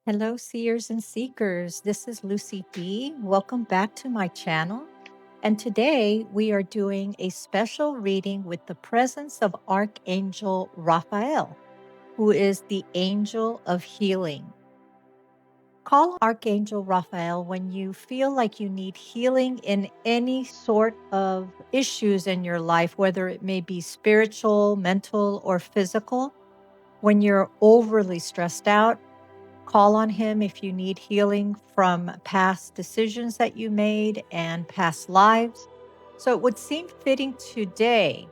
Hello, seers and seekers. This is Lucy B. Welcome back to my channel. And today we are doing a special reading with the presence of Archangel Raphael, who is the angel of healing. Call Archangel Raphael when you feel like you need healing in any sort of issues in your life, whether it may be spiritual, mental, or physical. When you're overly stressed out, call on him if you need healing from past decisions that you made and past lives. So it would seem fitting today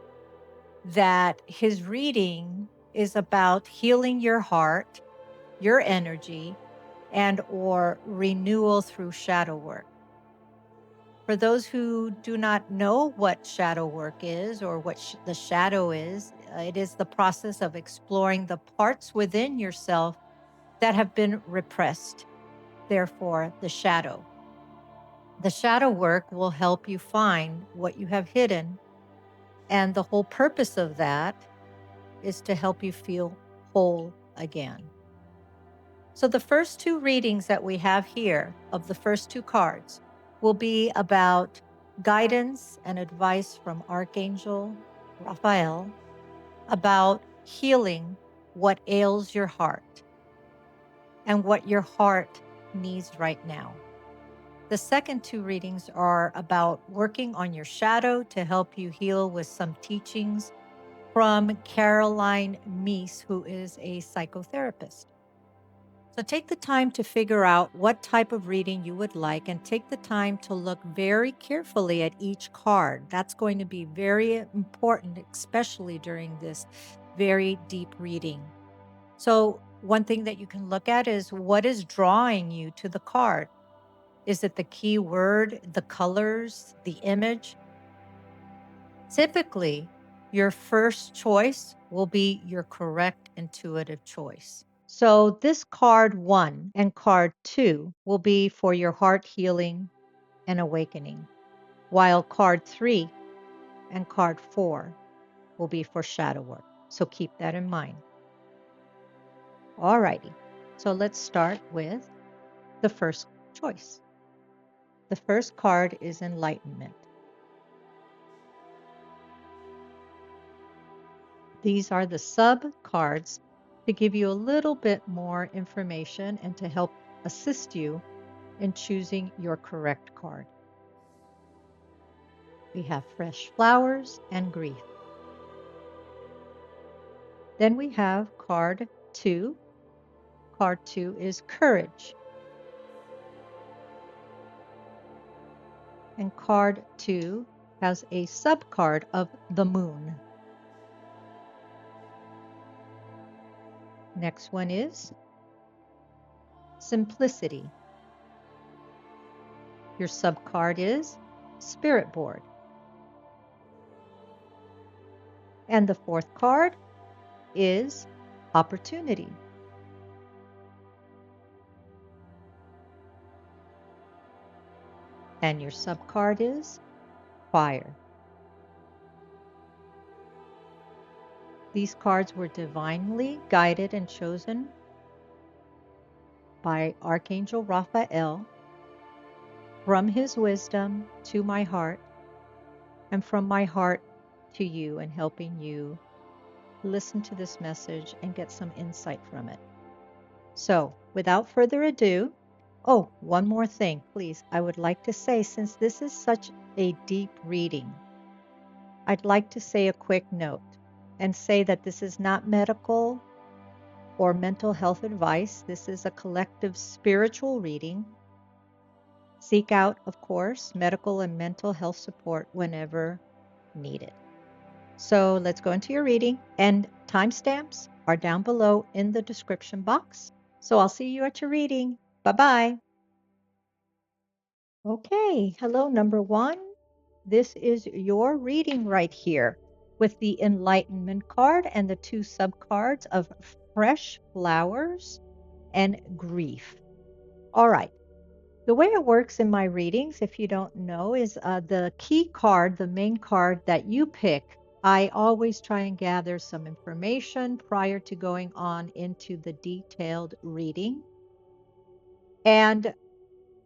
that his reading is about healing your heart, your energy, and or renewal through shadow work. For those who do not know what shadow work is or what the shadow is, it is the process of exploring the parts within yourself that have been repressed, therefore the shadow. The shadow work will help you find what you have hidden, and the whole purpose of that is to help you feel whole again. So the first two readings that we have here of the first two cards will be about guidance and advice from Archangel Raphael about healing what ails your heart and what your heart needs right now. The second two readings are about working on your shadow to help you heal with some teachings from Caroline Meese, who is a psychotherapist. So take the time to figure out what type of reading you would like and take the time to look very carefully at each card. That's going to be very important, especially during this very deep reading. So one thing that you can look at is what is drawing you to the card. Is it the key word, the colors, the image? Typically, your first choice will be your correct intuitive choice. So this card 1 and card 2 will be for your heart healing and awakening, while card 3 and card 4 will be for shadow work. So keep that in mind. Alrighty, so let's start with the first choice. The first card is enlightenment. These are the sub cards to give you a little bit more information and to help assist you in choosing your correct card. We have fresh flowers and grief. Then we have card 2. Card 2 is courage. And card 2 has a sub card of the moon. Next one is simplicity. Your sub card is spirit board. And the fourth card is opportunity. And your sub card is fire. These cards were divinely guided and chosen by Archangel Raphael from his wisdom to my heart and from my heart to you, and helping you listen to this message and get some insight from it. So without further ado, oh, one more thing, please. I would like to say, since this is such a deep reading, I'd like to say a quick note and say that this is not medical or mental health advice. This is a collective spiritual reading. Seek out, of course, medical and mental health support whenever needed. So let's go into your reading, and timestamps are down below in the description box. So I'll see you at your reading. Bye-bye. Okay, hello, number 1. This is your reading right here with the Enlightenment card and the 2 sub-cards of fresh flowers and grief. All right. The way it works in my readings, if you don't know, is the key card, the main card that you pick, I always try and gather some information prior to going on into the detailed reading. And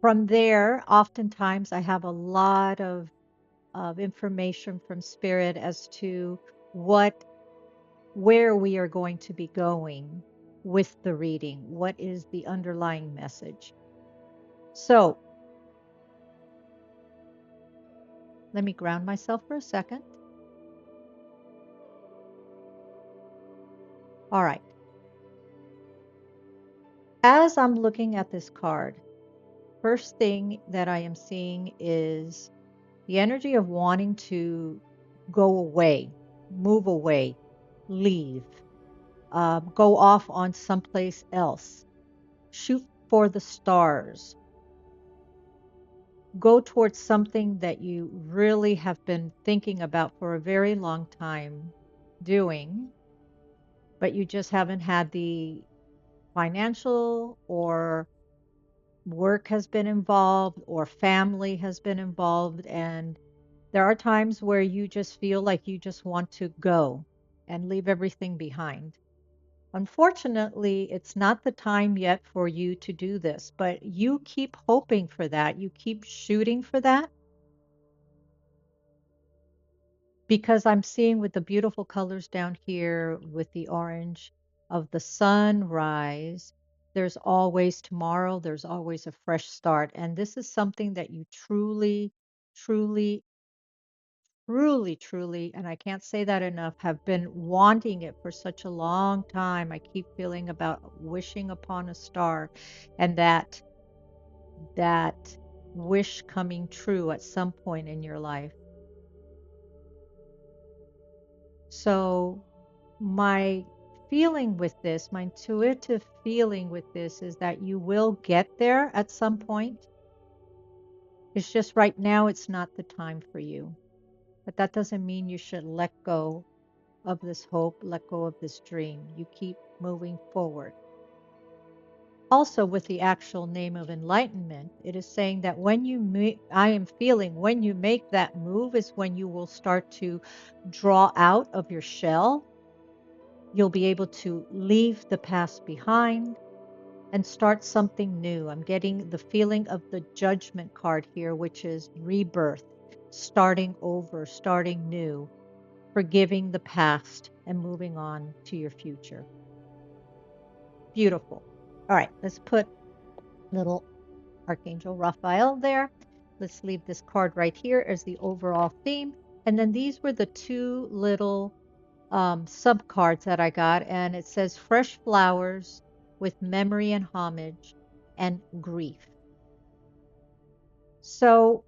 from there, oftentimes I have a lot of information from spirit as to where we are going to be going with the reading. What is the underlying message? So let me ground myself for a second. All right. As I'm looking at this card, first thing that I am seeing is the energy of wanting to go away, move away, leave, go off on someplace else, shoot for the stars, go towards something that you really have been thinking about for a very long time doing, but you just haven't had the financial or work has been involved or family has been involved. And there are times where you just feel like you just want to go and leave everything behind. Unfortunately, it's not the time yet for you to do this, but you keep hoping for that. You keep shooting for that because I'm seeing with the beautiful colors down here with the orange of the sunrise, there's always tomorrow, there's always a fresh start. And this is something that you truly, truly, truly, and I can't say that enough, have been wanting it for such a long time. I keep feeling about wishing upon a star and that wish coming true at some point in your life. So my feeling with this, my intuitive feeling with this is that you will get there at some point. It's just right now it's not the time for you. But that doesn't mean you should let go of this hope, let go of this dream. You keep moving forward. Also, with the actual name of enlightenment, it is saying that when I am feeling when you make that move is when you will start to draw out of your shell. You'll be able to leave the past behind and start something new. I'm getting the feeling of the judgment card here, which is rebirth, starting over, starting new, forgiving the past and moving on to your future. Beautiful. All right, let's put little Archangel Raphael there. Let's leave this card right here as the overall theme. And then these were the two little sub cards that I got. And it says fresh flowers with memory and homage and grief. So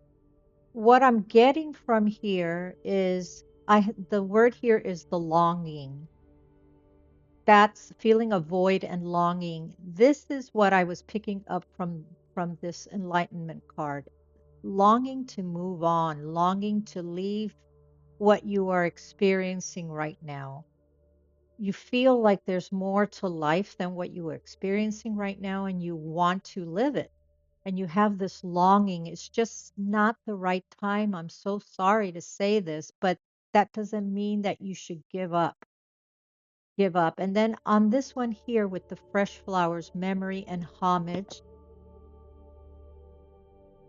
what I'm getting from here is the word here is the longing. That's feeling of void and longing. This is what I was picking up from this enlightenment card. Longing to move on, longing to leave what you are experiencing right now. You feel like there's more to life than what you are experiencing right now, and you want to live it. And you have this longing. It's just not the right time. I'm so sorry to say this, but that doesn't mean that you should give up. Give up. And then on this one here with the fresh flowers, memory and homage,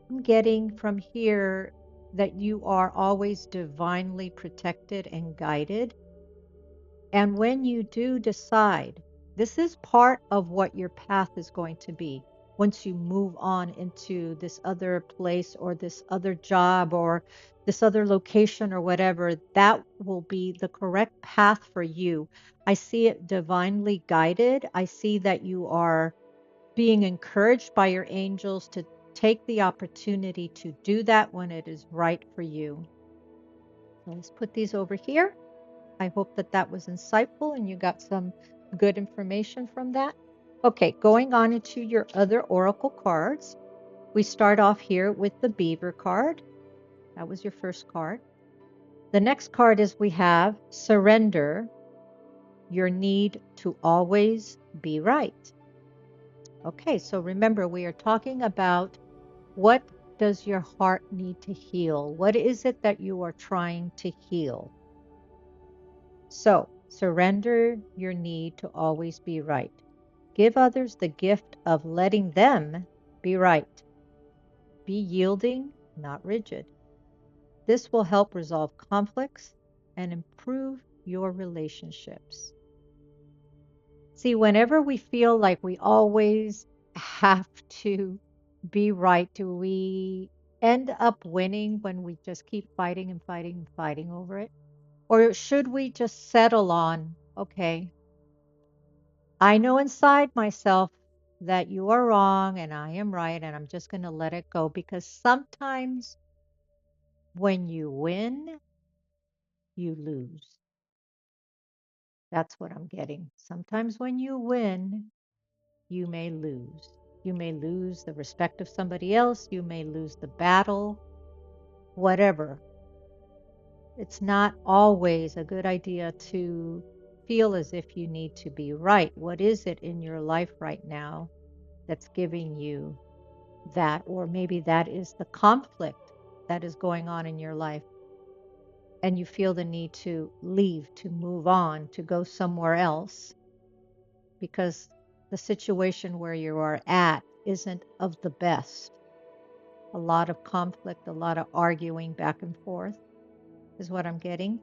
I'm getting from here that you are always divinely protected and guided. And when you do decide, this is part of what your path is going to be. Once you move on into this other place or this other job or this other location or whatever, that will be the correct path for you. I see it divinely guided. I see that you are being encouraged by your angels to take the opportunity to do that when it is right for you. So let's put these over here. I hope that that was insightful and you got some good information from that. Okay, going on into your other oracle cards. We start off here with the beaver card. That was your first card. The next card is we have surrender your need to always be right. Okay, so remember, we are talking about what does your heart need to heal? What is it that you are trying to heal? So, surrender your need to always be right. Give others the gift of letting them Be right. Be yielding, not rigid. This will help resolve conflicts and improve your relationships. See, whenever we feel like we always have to be right, do we end up winning when we just keep fighting and fighting and fighting over it? Or should we just settle on, okay, I know inside myself that you are wrong and I am right, and I'm just going to let it go because sometimes when you win, you lose. That's what I'm getting. Sometimes when you win, you may lose. You may lose the respect of somebody else. You may lose the battle, whatever. It's not always a good idea to feel as if you need to be right. What is it in your life right now that's giving you that? Or maybe that is the conflict that is going on in your life, and you feel the need to leave, to move on, to go somewhere else because the situation where you are at isn't of the best. A lot of conflict, a lot of arguing back and forth is what I'm getting.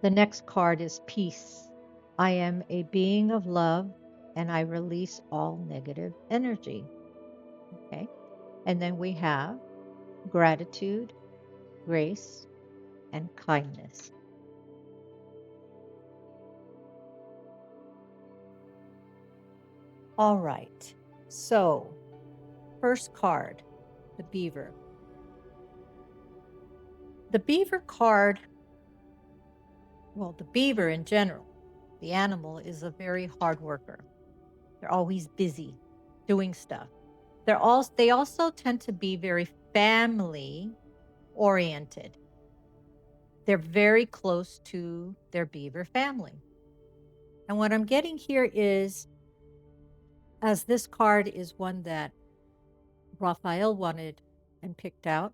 The next card is peace. I am a being of love and I release all negative energy. Okay. And then we have gratitude, grace, and kindness. All right. So, first card, the beaver. The beaver card, well, the beaver in general, the animal is a very hard worker. They're always busy doing stuff. They also tend to be very family oriented. They're very close to their beaver family. And what I'm getting here is, as this card is one that Raphael wanted and picked out,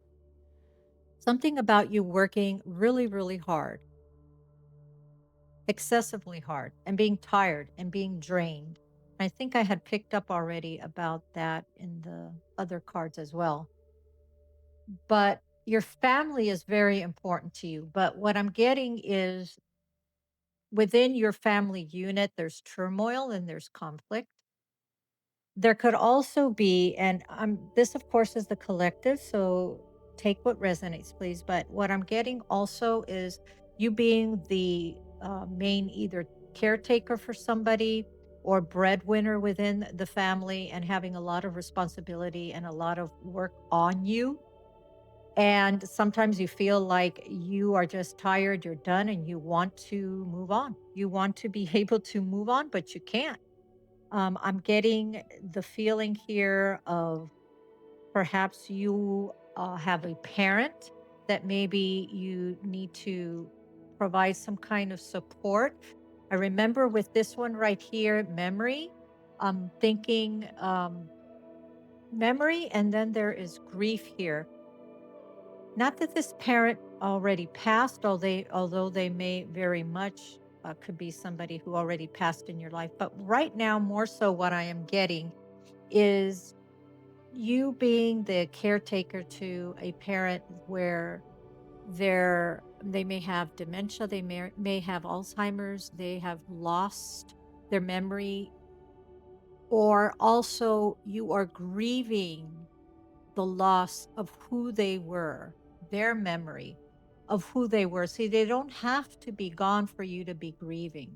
something about you working really, really hard, excessively hard, and being tired and being drained. I think I had picked up already about that in the other cards as well. But your family is very important to you. But what I'm getting is within your family unit, there's turmoil and there's conflict. There could also be, and this, of course, is the collective. So take what resonates, please. But what I'm getting also is you being the main either caretaker for somebody or breadwinner within the family and having a lot of responsibility and a lot of work on you. And sometimes you feel like you are just tired, you're done, and you want to move on. You want to be able to move on, but you can't. I'm getting the feeling here of perhaps you have a parent that maybe you need to provide some kind of support. I remember with this one right here, memory. I'm thinking memory, and then there is grief here. Not that this parent already passed, although they may very much could be somebody who already passed in your life. But right now, more so, what I am getting is you being the caretaker to a parent where they may have dementia, they may have Alzheimer's, they have lost their memory, or also you are grieving the loss of who they were, their memory of who they were. See, they don't have to be gone for you to be grieving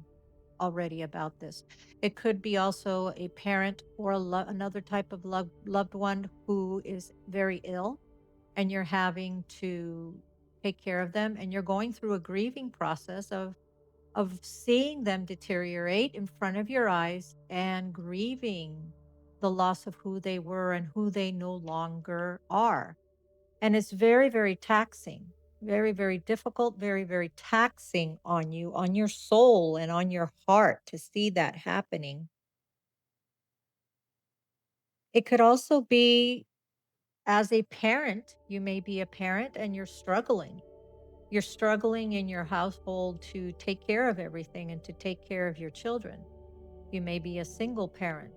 already about this. It could be also a parent or another type of loved one who is very ill and you're having to take care of them and you're going through a grieving process of seeing them deteriorate in front of your eyes and grieving the loss of who they were and who they no longer are. And it's very, very taxing, very, very difficult, very, very taxing on you, on your soul, and on your heart to see that happening. It could also be as a parent, you may be a parent and you're struggling. You're struggling in your household to take care of everything and to take care of your children. You may be a single parent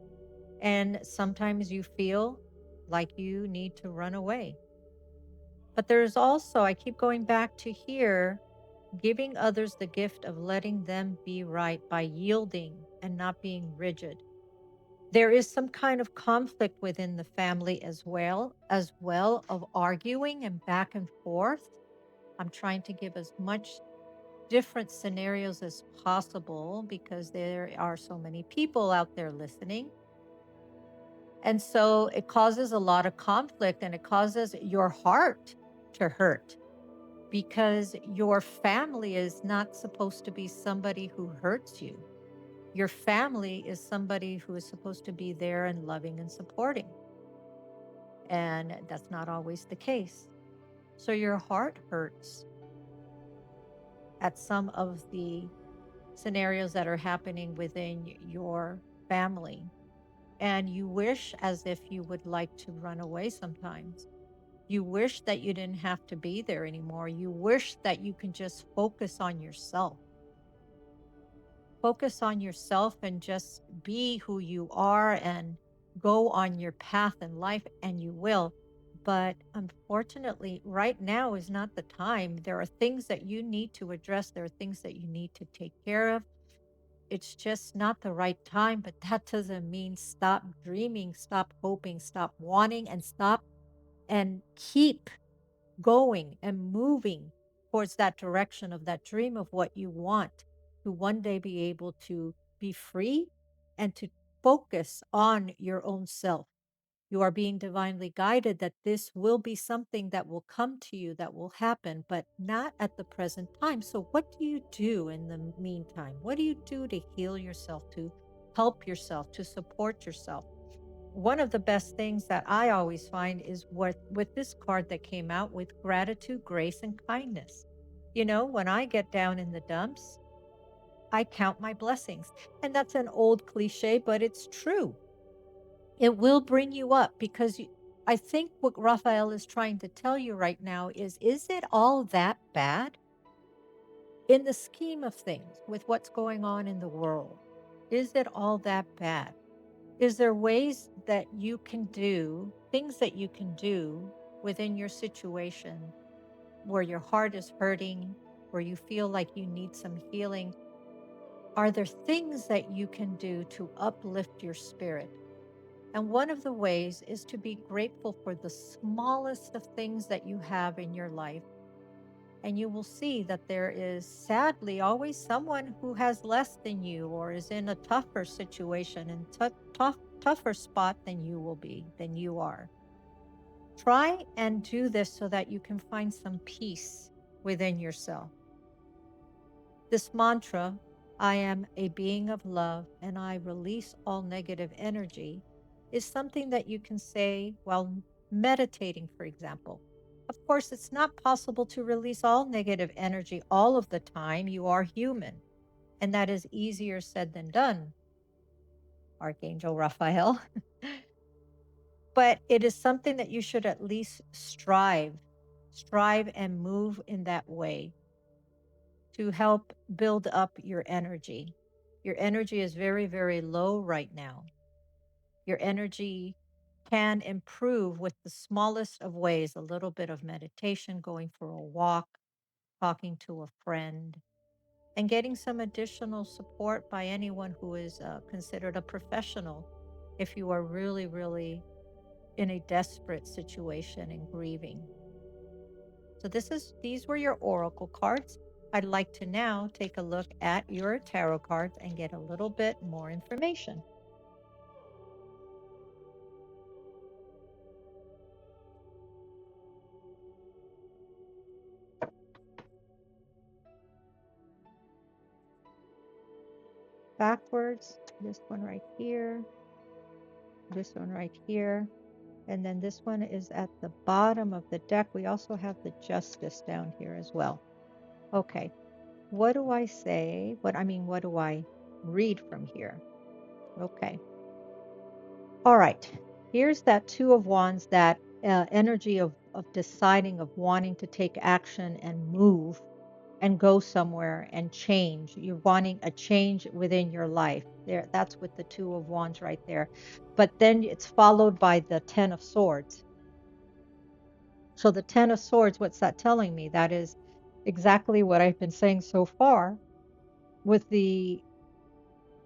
And sometimes you feel like you need to run away. But there's also, I keep going back to here, giving others the gift of letting them be right by yielding and not being rigid. There is some kind of conflict within the family as well of arguing and back and forth. I'm trying to give as much different scenarios as possible because there are so many people out there listening. And so it causes a lot of conflict and it causes your heart to hurt because your family is not supposed to be somebody who hurts you. Your family is somebody who is supposed to be there and loving and supporting. And that's not always the case. So your heart hurts at some of the scenarios that are happening within your family. And you wish as if you would like to run away sometimes. You wish that you didn't have to be there anymore. You wish that you can just focus on yourself. Focus on yourself and just be who you are and go on your path in life, and you will. But unfortunately, right now is not the time. There are things that you need to address, there are things that you need to take care of. It's just not the right time, but that doesn't mean stop dreaming, stop hoping, stop wanting, and stop and keep going and moving towards that direction of that dream of what you want to one day be able to be free and to focus on your own self. You are being divinely guided that this will be something that will come to you, that will happen, but not at the present time. So, what do you do in the meantime? What do you do to heal yourself, to help yourself, to support yourself? One of the best things that I always find is what with this card that came out with gratitude, grace, and kindness. You know, when I get down in the dumps, I count my blessings. And that's an old cliche, but it's true. It will bring you up because I think what Raphael is trying to tell you right now is it all that bad? In the scheme of things, with what's going on in the world, is it all that bad? Is there ways that you can do, things that you can do within your situation where your heart is hurting, where you feel like you need some healing? Are there things that you can do to uplift your spirit? And one of the ways is to be grateful for the smallest of things that you have in your life. And you will see that there is sadly always someone who has less than you or is in a tougher situation and tougher spot than you will be, than you are. Try and do this so that you can find some peace within yourself. This mantra, I am a being of love and I release all negative energy, is something that you can say while meditating, for example. Of course, it's not possible to release all negative energy all of the time. You are human, and that is easier said than done, Archangel Raphael. But it is something that you should at least strive and move in that way to help build up your energy. Your energy is very, very low right now. Your energy can improve with the smallest of ways, a little bit of meditation, going for a walk, talking to a friend, and getting some additional support by anyone who is considered a professional if you are really, really in a desperate situation and grieving. So these were your oracle cards. I'd like to now take a look at your tarot cards and get a little bit more information. Backwards, this one right here, this one right here, and then this one is at the bottom of the deck. We also have the Justice down here as well. Okay, what do I say? What do I read from here? Okay. All right. Here's that Two of Wands, that energy of deciding, of wanting to take action and move and go somewhere and change. You're wanting a change within your life. There, that's with the Two of Wands right there. But then it's followed by the Ten of Swords. So the Ten of Swords, what's that telling me? That is exactly what I've been saying so far with the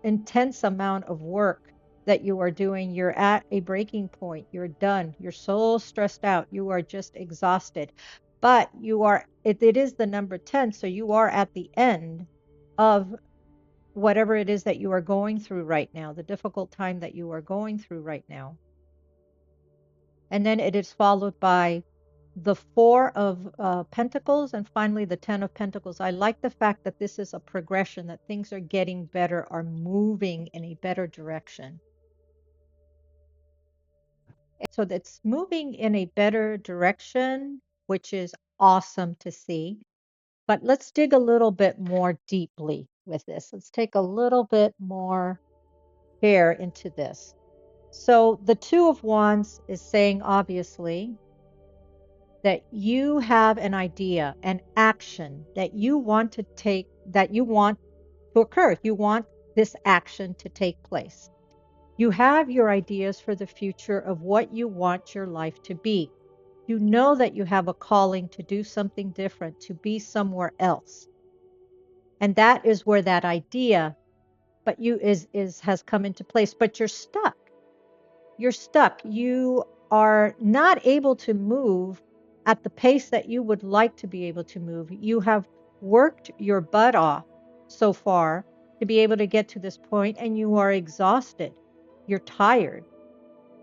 intense amount of work that you are doing. You're at a breaking point. You're done. You're so stressed out. You are just exhausted. But you are, it is the number 10. So you are at the end of whatever it is that you are going through right now, the difficult time that you are going through right now. And then it is followed by the Four of Pentacles and finally the Ten of Pentacles. I like the fact that this is a progression, that things are getting better, are moving in a better direction. So that's moving in a better direction, which is awesome to see. But let's dig a little bit more deeply with this. Let's take a little bit more care into this. So the Two of Wands is saying, obviously, that you have an idea, an action that you want to take, that you want to occur. You want this action to take place. You have your ideas for the future of what you want your life to be. You know that you have a calling to do something different, to be somewhere else. And that is where that idea but you is has come into place, but you're stuck. You're stuck. You are not able to move at the pace that you would like to be able to move. You have worked your butt off so far to be able to get to this point, and you are exhausted. You're tired.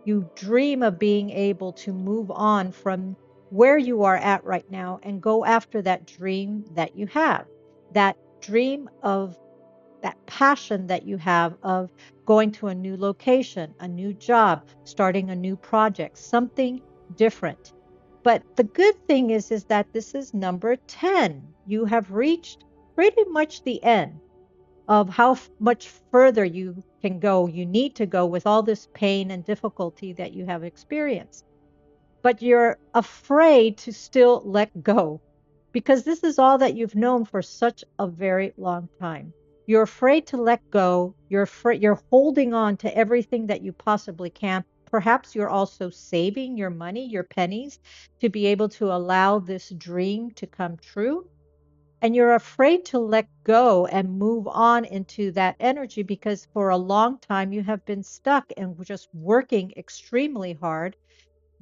You dream of being able to move on from where you are at right now and go after that dream that you have, that dream of that passion that you have of going to a new location, a new job, starting a new project, something different. But the good thing is that this is number 10. You have reached pretty much the end of how much further you can go, you need to go with all this pain and difficulty that you have experienced. But you're afraid to still let go because this is all that you've known for such a very long time. You're afraid to let go. You're afraid, you're holding on to everything that you possibly can. Perhaps you're also saving your money, your pennies, to be able to allow this dream to come true. And you're afraid to let go and move on into that energy because for a long time you have been stuck and just working extremely hard,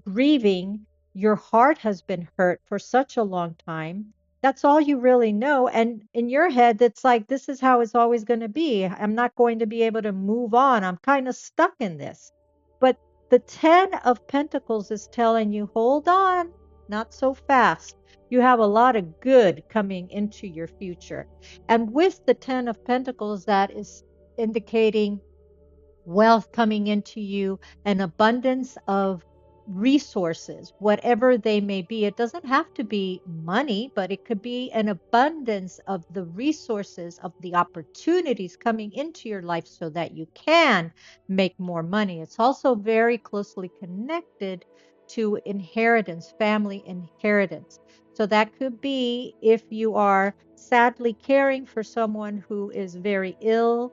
grieving. Your heart has been hurt for such a long time. That's all you really know. And in your head, it's like, this is how it's always going to be. I'm not going to be able to move on. I'm kind of stuck in this. But the 10 of Pentacles is telling you, hold on, not so fast. You have a lot of good coming into your future. And with the 10 of Pentacles, that is indicating wealth coming into you, an abundance of resources, whatever they may be. It doesn't have to be money, but it could be an abundance of the resources, of the opportunities coming into your life so that you can make more money. It's also very closely connected to inheritance, family inheritance. So that could be if you are sadly caring for someone who is very ill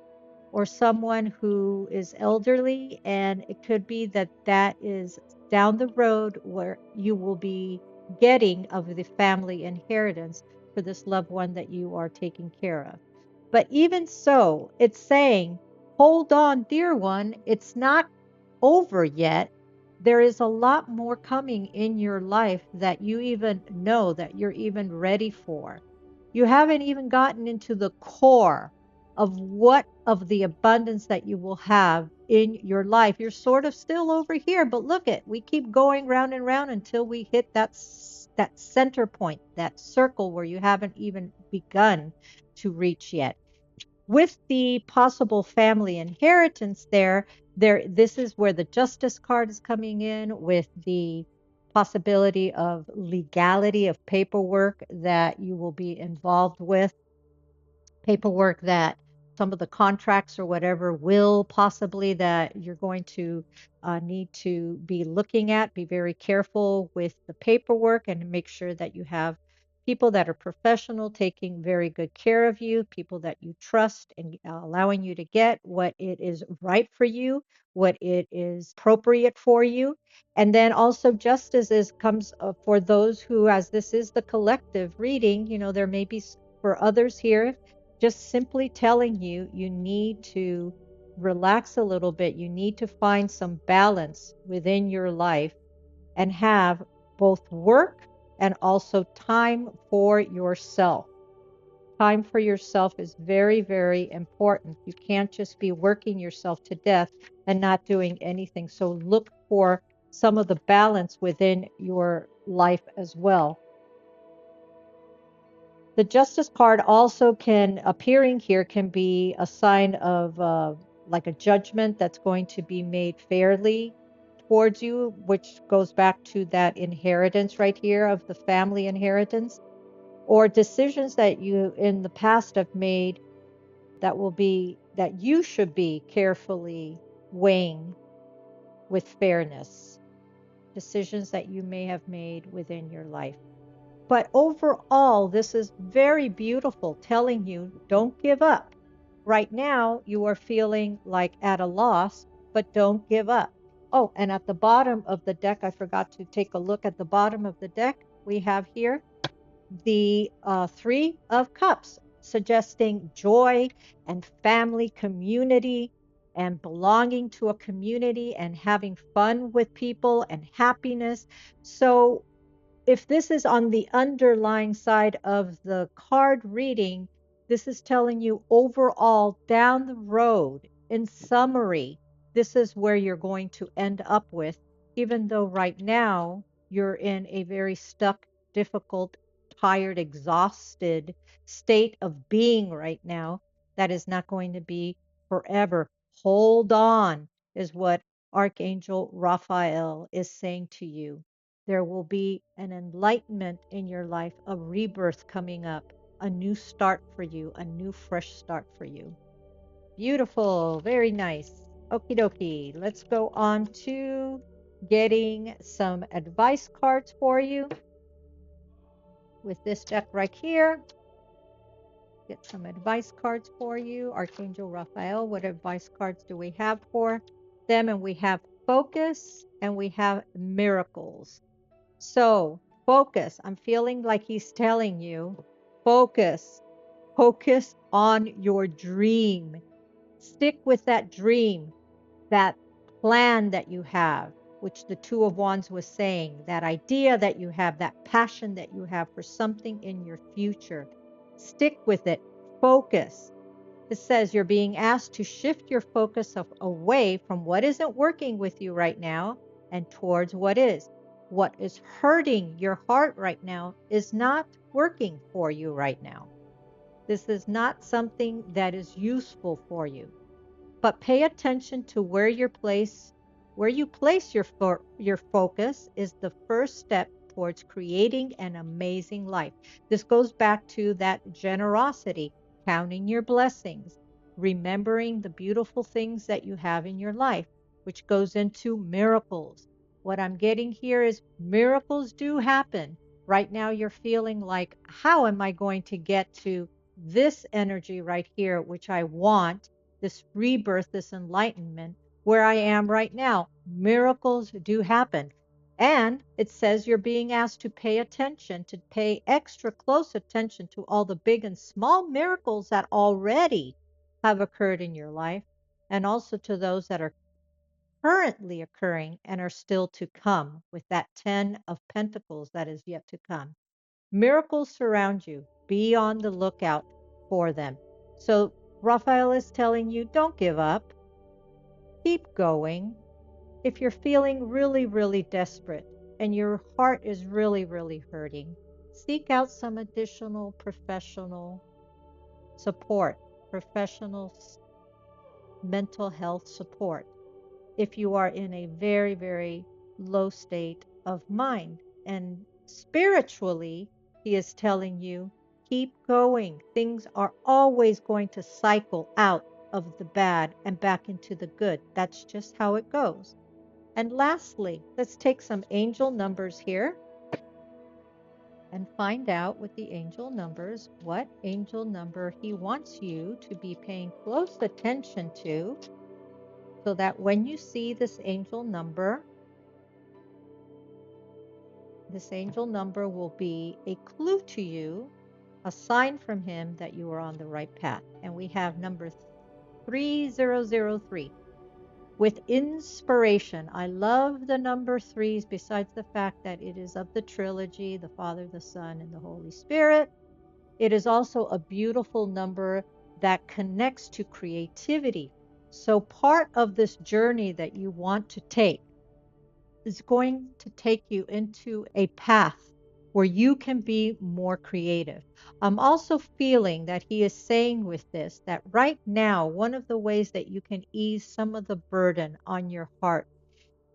or someone who is elderly, and it could be that that is down the road where you will be getting of the family inheritance for this loved one that you are taking care of. But even so, it's saying, hold on, dear one, it's not over yet. There is a lot more coming in your life that you even know that you're even ready for. You haven't even gotten into the core of what of the abundance that you will have in your life. You're sort of still over here, but look at, we keep going round and round until we hit that center point, that circle where you haven't even begun to reach yet. With the possible family inheritance there, this is where the justice card is coming in with the possibility of legality of paperwork that you will be involved with, paperwork that some of the contracts or whatever will possibly that you're going to need to be looking at. Be very careful with the paperwork and make sure that you have people that are professional, taking very good care of you, people that you trust and allowing you to get what it is right for you, what it is appropriate for you. And then also justice is comes for those who, as this is the collective reading, there may be for others here, just simply telling you, you need to relax a little bit. You need to find some balance within your life and have both work and also time for yourself. Time for yourself is very, very important. You can't just be working yourself to death and not doing anything. So look for some of the balance within your life as well. The justice card also appearing here can be a sign of like a judgment that's going to be made fairly towards you, which goes back to that inheritance right here of the family inheritance, or decisions that you in the past have made that you should be carefully weighing with fairness, decisions that you may have made within your life. But overall, this is very beautiful, telling you don't give up. Right now, you are feeling like at a loss, but don't give up. Oh, and at the bottom of the deck, I forgot to take a look at the bottom of the deck. We have here the Three of Cups, suggesting joy and family, community, and belonging to a community and having fun with people and happiness. So if this is on the underlying side of the card reading, this is telling you overall down the road, in summary, this is where you're going to end up with, even though right now you're in a very stuck, difficult, tired, exhausted state of being right now. That is not going to be forever. Hold on, is what Archangel Raphael is saying to you. There will be an enlightenment in your life, a rebirth coming up, a new start for you, a new fresh start for you. Beautiful, very nice. Okie dokie. Let's go on to getting some advice cards for you with this deck right here. Get some advice cards for you. Archangel Raphael, what advice cards do we have for them? And we have focus and we have miracles. So focus. I'm feeling like he's telling you, focus. Focus on your dream. Stick with that dream, that plan that you have, which the Two of Wands was saying, that idea that you have, that passion that you have for something in your future. Stick with it. Focus. It says you're being asked to shift your focus away from what isn't working with you right now and towards what is. What is hurting your heart right now is not working for you right now. This is not something that is useful for you. But pay attention to where you place your focus is the first step towards creating an amazing life. This goes back to that generosity, counting your blessings, remembering the beautiful things that you have in your life, which goes into miracles. What I'm getting here is miracles do happen. Right now, you're feeling like, how am I going to get to this energy right here, which I want? This rebirth, this enlightenment, where I am right now. Miracles do happen. And it says you're being asked to pay attention, to pay extra close attention to all the big and small miracles that already have occurred in your life, and also to those that are currently occurring and are still to come, with that 10 of Pentacles that is yet to come. Miracles surround you. Be on the lookout for them. So Raphael is telling you, don't give up. Keep going. If you're feeling really, really desperate and your heart is really, really hurting, seek out some additional professional support, professional mental health support. If you are in a very, very low state of mind. And spiritually, he is telling you, keep going. Things are always going to cycle out of the bad and back into the good. That's just how it goes. And lastly, let's take some angel numbers here. and find out with the angel numbers what angel number he wants you to be paying close attention to, so that when you see this angel number will be a clue to you, a sign from him that you are on the right path. And we have number 3003 with inspiration. I love the number threes, besides the fact that it is of the trilogy, the Father, the Son, and the Holy Spirit. It is also a beautiful number that connects to creativity. So part of this journey that you want to take is going to take you into a path where you can be more creative. I'm also feeling that he is saying with this that right now, one of the ways that you can ease some of the burden on your heart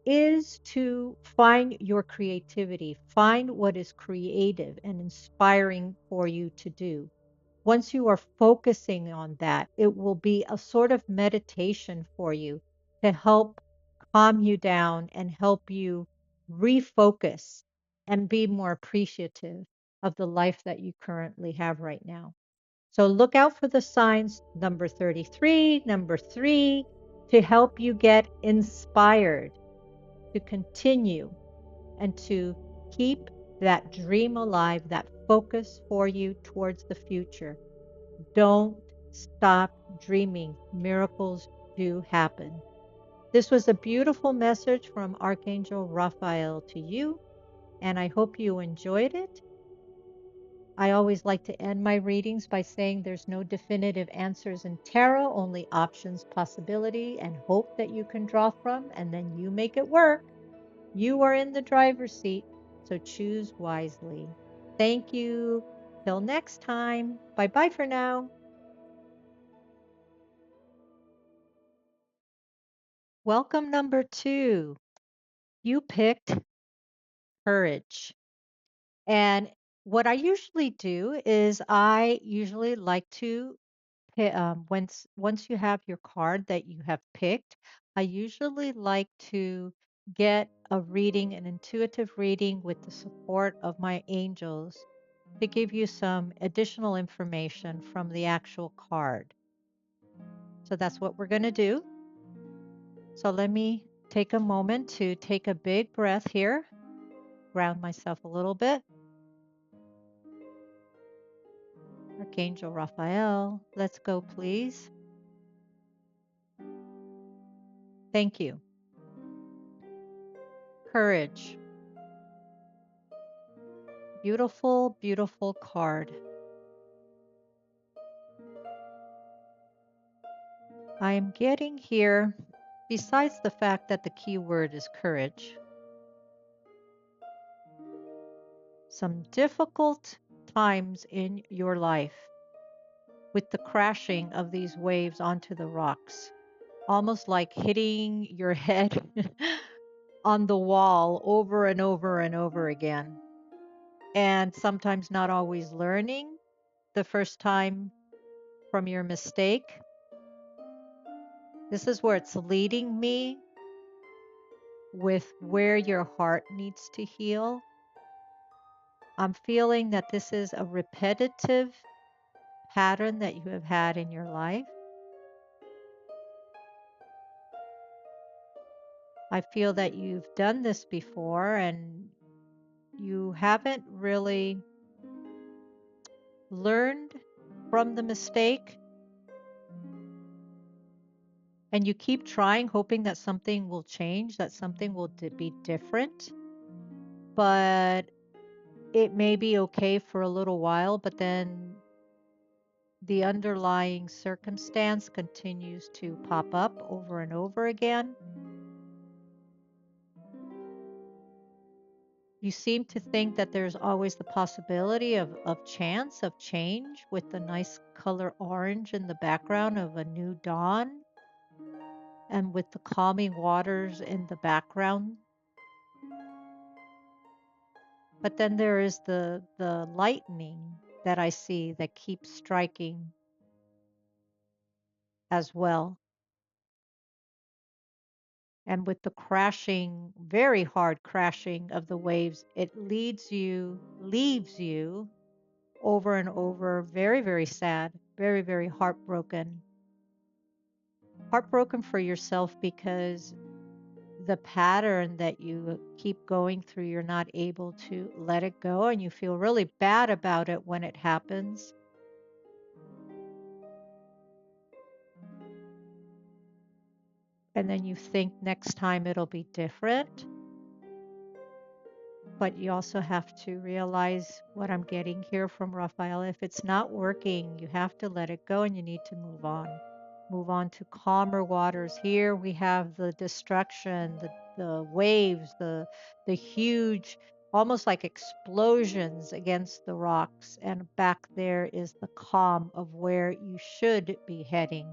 is to find your creativity, find what is creative and inspiring for you to do. Once you are focusing on that, it will be a sort of meditation for you to help calm you down and help you refocus and be more appreciative of the life that you currently have right now. So look out for the signs number 33, number 3, to help you get inspired to continue and to keep that dream alive, that focus for you towards the future. Don't stop dreaming. Miracles do happen. This was a beautiful message from Archangel Raphael to you, and I hope you enjoyed it. I always like to end my readings by saying there's no definitive answers in tarot, only options, possibility, and hope that you can draw from, and then you make it work. You are in the driver's seat, so choose wisely. Thank you. Till next time. Bye bye for now. Welcome, number 2. You picked courage. And what I usually do is I usually like to, once you have your card that you have picked, I usually like to get a reading, an intuitive reading with the support of my angels to give you some additional information from the actual card. So that's what we're going to do. So let me take a moment to take a big breath here, ground myself a little bit. Archangel Raphael, let's go, please. Thank you. Courage. Beautiful, beautiful card. I am getting here, besides the fact that the key word is courage, some difficult times in your life with the crashing of these waves onto the rocks, almost like hitting your head on the wall over and over and over again. And sometimes not always learning the first time from your mistake. This is where it's leading me with where your heart needs to heal. I'm feeling that this is a repetitive pattern that you have had in your life. I feel that you've done this before and you haven't really learned from the mistake, and you keep trying, hoping that something will change, that something will be different. But it may be okay for a little while, but then the underlying circumstance continues to pop up over and over again. You seem to think that there's always the possibility of chance, of change, with the nice color orange in the background of a new dawn and with the calming waters in the background. But then there is the lightning that I see that keeps striking as well. And with the crashing, very hard crashing of the waves, it leaves you over and over, very, very sad, very, very heartbroken. Heartbroken for yourself because the pattern that you keep going through, you're not able to let it go, and you feel really bad about it when it happens. And then you think next time it'll be different. But you also have to realize what I'm getting here from Raphael. If it's not working, you have to let it go and you need to move on. Move on to calmer waters. Here we have the destruction, the waves, the huge, almost like explosions against the rocks. And back there is the calm of where you should be heading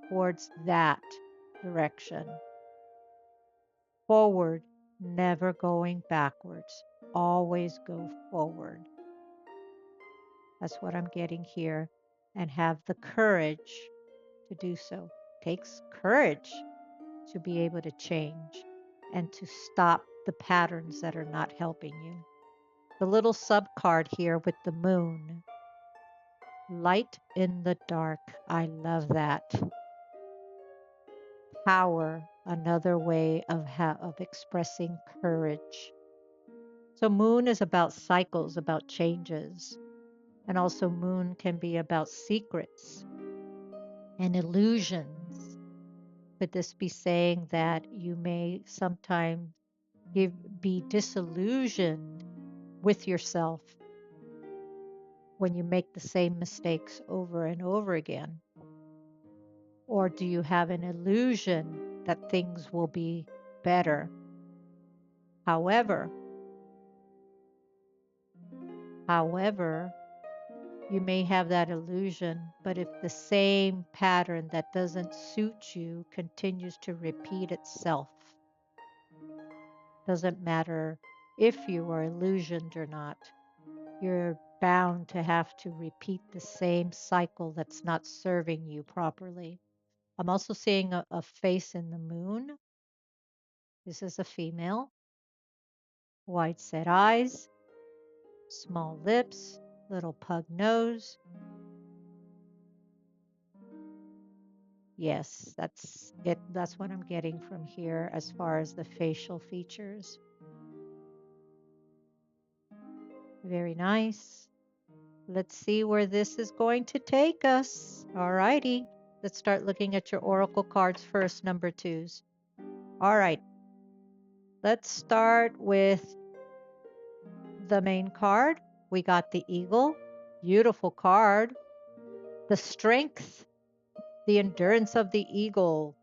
towards that direction. Forward, never going backwards. Always go forward. That's what I'm getting here. And have the courage to do so. It takes courage to be able to change and to stop the patterns that are not helping you. The little sub card here with the moon. Light in the dark. I love that. Power, another way of expressing courage. So moon is about cycles, about changes. And also moon can be about secrets and illusions. Could this be saying that you may sometimes be disillusioned with yourself when you make the same mistakes over and over again? Or do you have an illusion that things will be better? However, you may have that illusion, but if the same pattern that doesn't suit you continues to repeat itself, doesn't matter if you are illusioned or not, you're bound to have to repeat the same cycle that's not serving you properly. I'm also seeing a face in the moon. This is a female. Wide set eyes, small lips, little pug nose. Yes, that's it. That's what I'm getting from here as far as the facial features. Very nice. Let's see where this is going to take us. All righty. Let's start looking at your oracle cards first, number twos. All right. Let's start with the main card. We got the eagle. Beautiful card. The strength, the endurance of the eagle.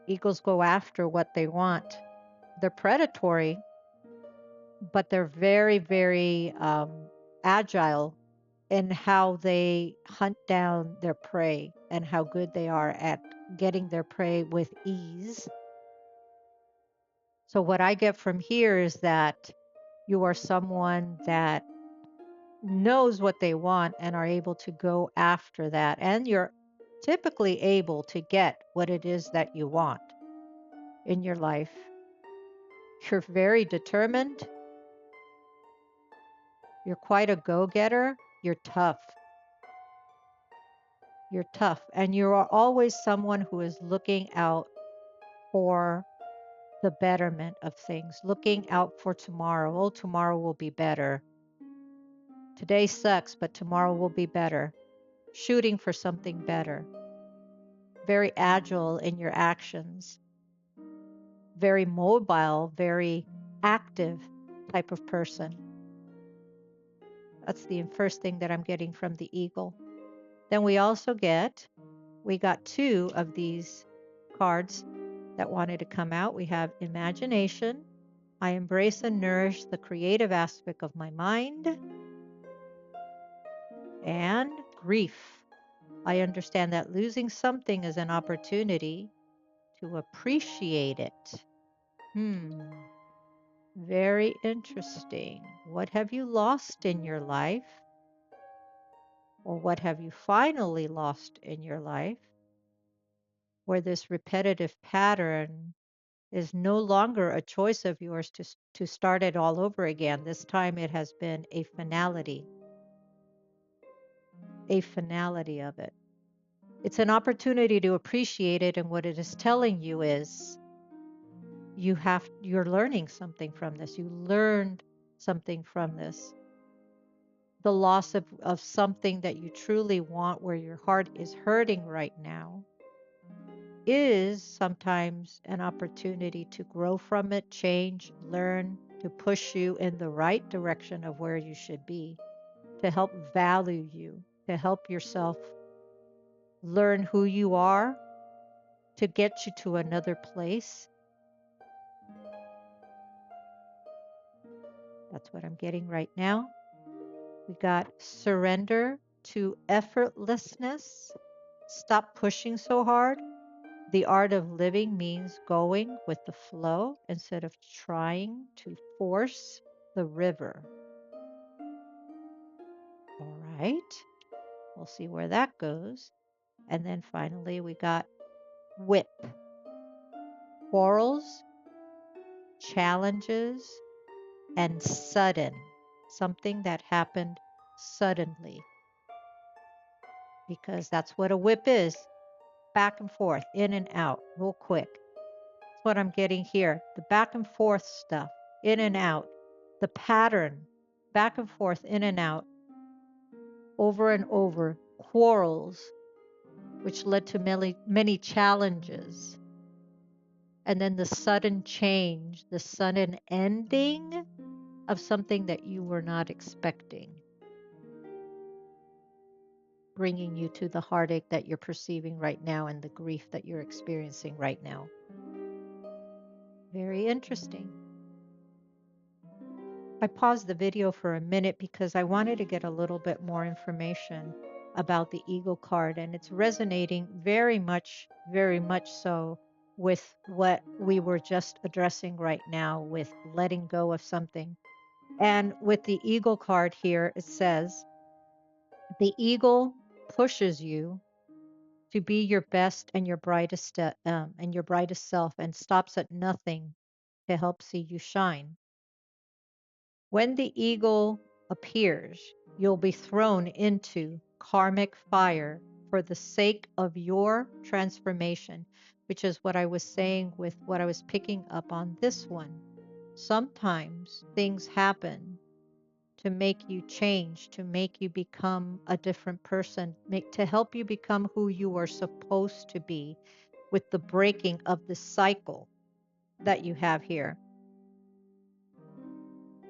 Eagles go after what they want. They're predatory, but they're very, very agile in how they hunt down their prey and how good they are at getting their prey with ease. So, what I get from here is that you are someone that knows what they want and are able to go after that. And you're typically able to get what it is that you want in your life. You're very determined. You're quite a go-getter. You're tough. You're tough. And you are always someone who is looking out for the betterment of things, looking out for tomorrow. Oh, tomorrow will be better. Today sucks, but tomorrow will be better. Shooting for something better. Very agile in your actions. Very mobile, very active type of person. That's the first thing that I'm getting from the eagle. Then we got two of these cards that wanted to come out. We have imagination. I embrace and nourish the creative aspect of my mind. And grief. I understand that losing something is an opportunity to appreciate it. Very interesting. What have you lost in your life? Or what have you finally lost in your life? or this repetitive pattern is no longer a choice of yours to start it all over again. This time it has been a finality of it. It's an opportunity to appreciate it, and what it is telling you is you're learning something from this. You learned something from this. The loss of something that you truly want, where your heart is hurting right now, is sometimes an opportunity to grow from it, change, learn, to push you in the right direction of where you should be, to help value you, to help yourself learn who you are, to get you to another place. That's what I'm getting right now. We got surrender to effortlessness. Stop pushing so hard. The art of living means going with the flow instead of trying to force the river. All right. We'll see where that goes. And then finally, we got whip. Quarrels, challenges, and sudden. Something that happened suddenly. Because that's what a whip is. Back and forth, in and out, real quick. That's what I'm getting here. The back and forth stuff, in and out. The pattern, back and forth, in and out, over and over. Quarrels, which led to many challenges. And then the sudden change, the sudden ending of something that you were not expecting, bringing you to the heartache that you're perceiving right now and the grief that you're experiencing right now. Very interesting. I paused the video for a minute because I wanted to get a little bit more information about the Eagle card, and it's resonating very much so with what we were just addressing right now with letting go of something. And with the Eagle card here, it says, the eagle pushes you to be your best and your brightest self, and stops at nothing to help see you shine. When the eagle appears, you'll be thrown into karmic fire for the sake of your transformation, which is what I was saying with what I was picking up on this one. Sometimes things happen to make you change, to make you become a different person, to help you become who you are supposed to be, with the breaking of the cycle that you have here.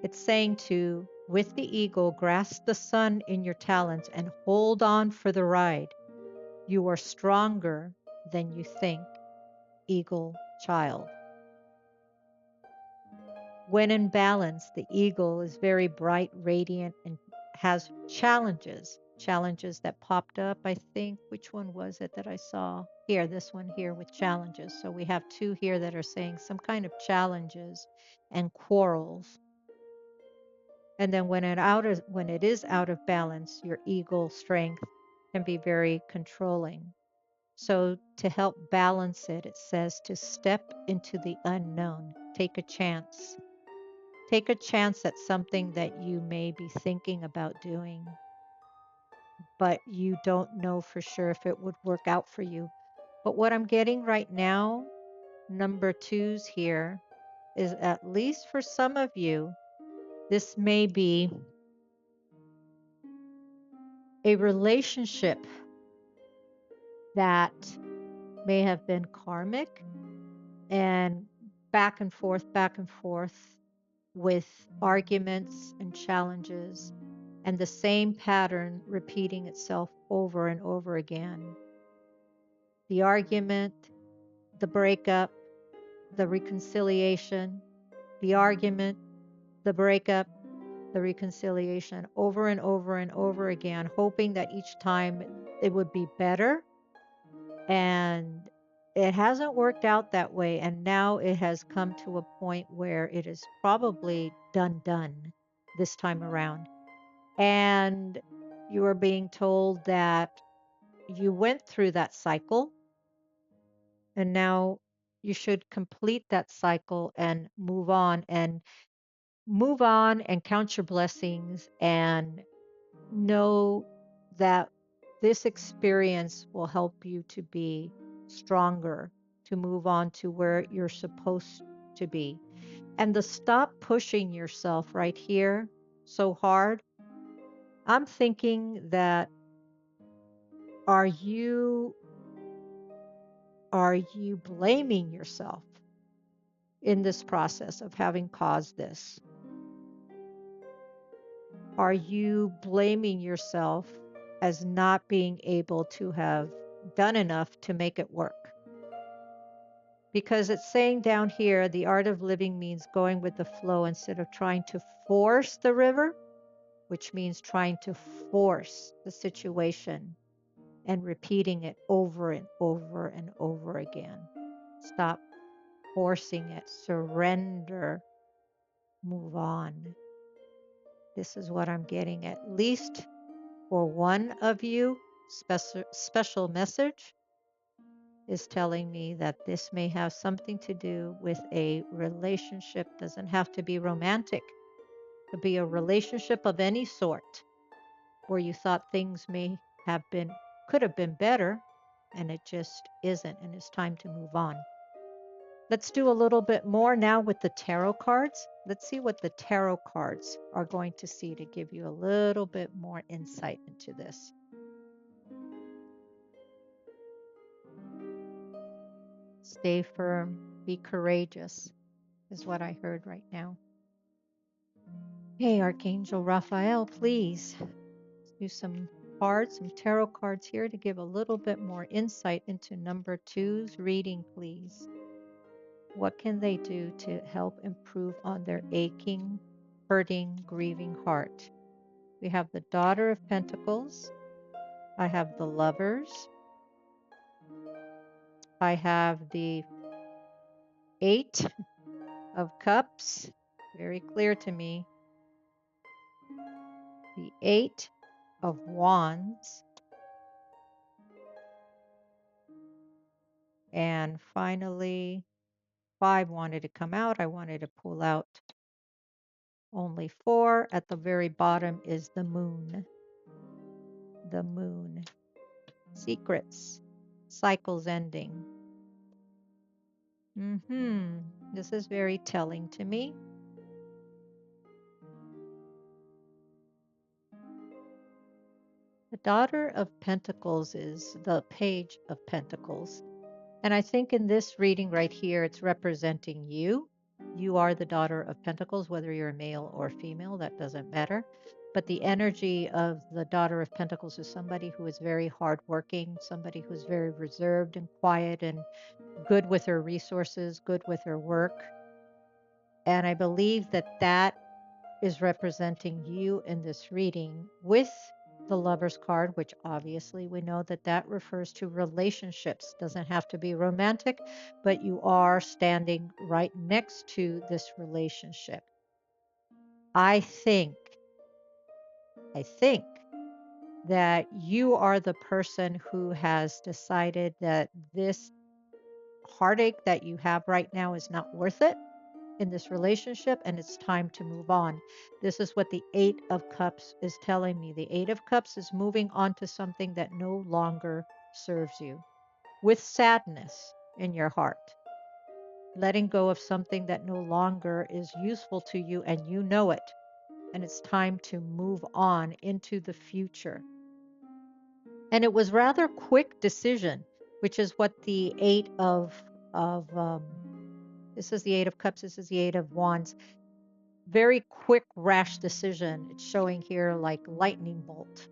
It's saying to, with the eagle, grasp the sun in your talons and hold on for the ride. You are stronger than you think, eagle child. When in balance, the eagle is very bright, radiant, and has challenges that popped up. I think, which one was it that I saw? Here, this one here with challenges. So we have two here that are saying some kind of challenges and quarrels. And then when it is out of balance, your eagle strength can be very controlling. So to help balance it, it says to step into the unknown, take a chance. Take a chance at something that you may be thinking about doing, but you don't know for sure if it would work out for you. But what I'm getting right now, number twos here, is at least for some of you, this may be a relationship that may have been karmic and back and forth with arguments and challenges, and the same pattern repeating itself over and over again. The argument, the breakup, the reconciliation, the argument, the breakup, the reconciliation, over and over and over again, hoping that each time it would be better. And it hasn't worked out that way. And now it has come to a point where it is probably done this time around. And you are being told that you went through that cycle And now you should complete that cycle and move on and count your blessings and know that this experience will help you to be stronger, to move on to where you're supposed to be. And to stop pushing yourself right here so hard. I'm thinking that are you are you blaming yourself in this process of having caused this? Are you blaming yourself as not being able to have done enough to make it work? Because it's saying down here, the art of living means going with the flow instead of trying to force the river, which means trying to force the situation and repeating it over and over and over again. Stop forcing it, surrender, move on. This is what I'm getting at least for one of you. Special message is telling me that this may have something to do with a relationship. Doesn't have to be romantic. It could be a relationship of any sort where you thought things could have been better, and it just isn't, and it's time to move on. Let's do a little bit more now with the tarot cards. Let's see what the tarot cards are going to see to give you a little bit more insight into this. Stay firm, be courageous, is what I heard right now. Hey, Archangel Raphael, please do some cards, some tarot cards here to give a little bit more insight into number 2's reading, please. What can they do to help improve on their aching, hurting, grieving heart? We have the Daughter of Pentacles. I have the Lovers. I have the Eight of Cups. Very clear to me. The Eight of Wands. And finally, 5 wanted to come out. I wanted to pull out only 4. At the very bottom is the Moon. The Moon. Secrets. Cycles ending. This is very telling to me. The Daughter of Pentacles is the Page of Pentacles. And I think in this reading right here, it's representing you. You are the Daughter of Pentacles, whether you're a male or female, that doesn't matter. But the energy of the Daughter of Pentacles is somebody who is very hardworking, somebody who's very reserved and quiet and good with her resources, good with her work. And I believe that that is representing you in this reading with the Lover's card, which obviously we know that that refers to relationships. Doesn't have to be romantic, but you are standing right next to this relationship. I think that you are the person who has decided that this heartache that you have right now is not worth it in this relationship, and it's time to move on. This is what the Eight of Cups is telling me. The Eight of Cups is moving on to something that no longer serves you, with sadness in your heart, letting go of something that no longer is useful to you, and you know it, and it's time to move on into the future. And it was rather quick decision, which is what the this is the Eight of Cups, this is the Eight of Wands. Very quick, rash decision. It's showing here like lightning bolt.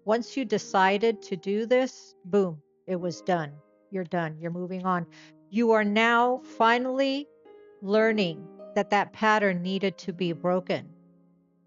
Once you decided to do this, boom, it was done. You're done. You're moving on. You are now finally learning that that pattern needed to be broken.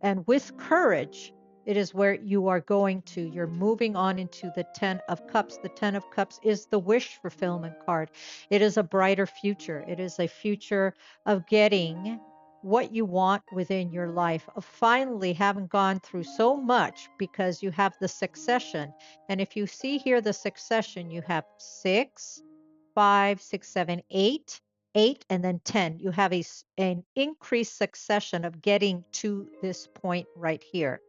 And with courage, it is where you are going to. You're moving on into the 10 of Cups. The 10 of Cups is the wish fulfillment card. It is a brighter future. It is a future of getting what you want within your life, of finally having gone through so much, because you have the succession. And if you see here the succession, you have 6, 5, 6, 7, 8, 8, and then 10. You have an increased succession of getting to this point right here.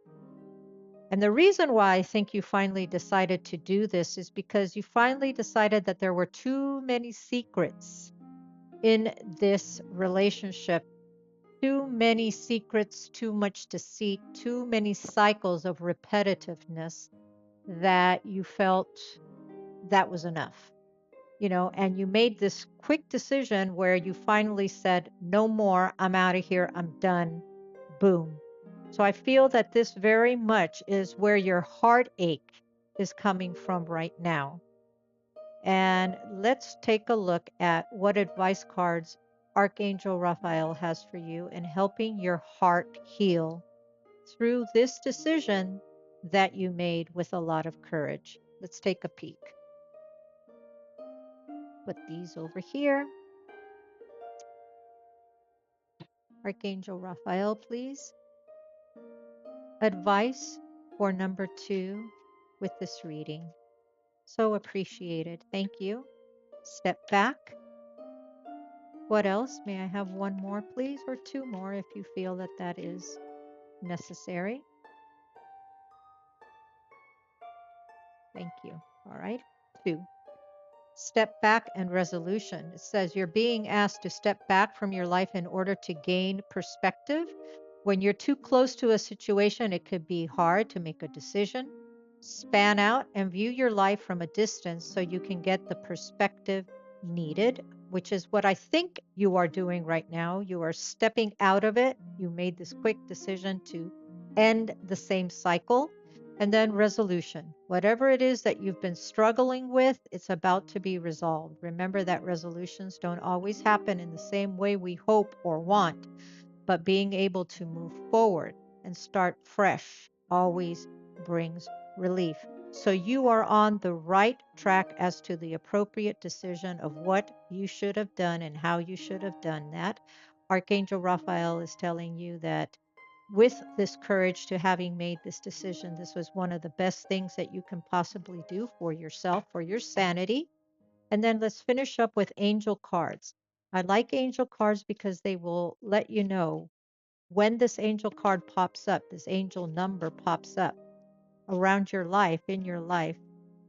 And the reason why I think you finally decided to do this is because you finally decided that there were too many secrets in this relationship, too many secrets, too much deceit, too many cycles of repetitiveness that you felt that was enough, and you made this quick decision where you finally said, no more, I'm out of here, I'm done, boom. So I feel that this very much is where your heartache is coming from right now. And let's take a look at what advice cards Archangel Raphael has for you in helping your heart heal through this decision that you made with a lot of courage. Let's take a peek. Put these over here. Archangel Raphael, please. Advice for number 2 with this reading. So appreciated. Thank you. Step back. What else? May I have one more, please, or 2 more if you feel that that is necessary? Thank you. All right. 2. Step back and resolution. It says you're being asked to step back from your life in order to gain perspective. When you're too close to a situation, it could be hard to make a decision. Span out and view your life from a distance so you can get the perspective needed, which is what I think you are doing right now. You are stepping out of it. You made this quick decision to end the same cycle. And then resolution. Whatever it is that you've been struggling with, it's about to be resolved. Remember that resolutions don't always happen in the same way we hope or want, but being able to move forward and start fresh always brings relief. So you are on the right track as to the appropriate decision of what you should have done and how you should have done that. Archangel Raphael is telling you that with this courage to having made this decision, this was one of the best things that you can possibly do for yourself, for your sanity. And then let's finish up with angel cards. I like angel cards because they will let you know when this angel card pops up, this angel number pops up around your life, in your life.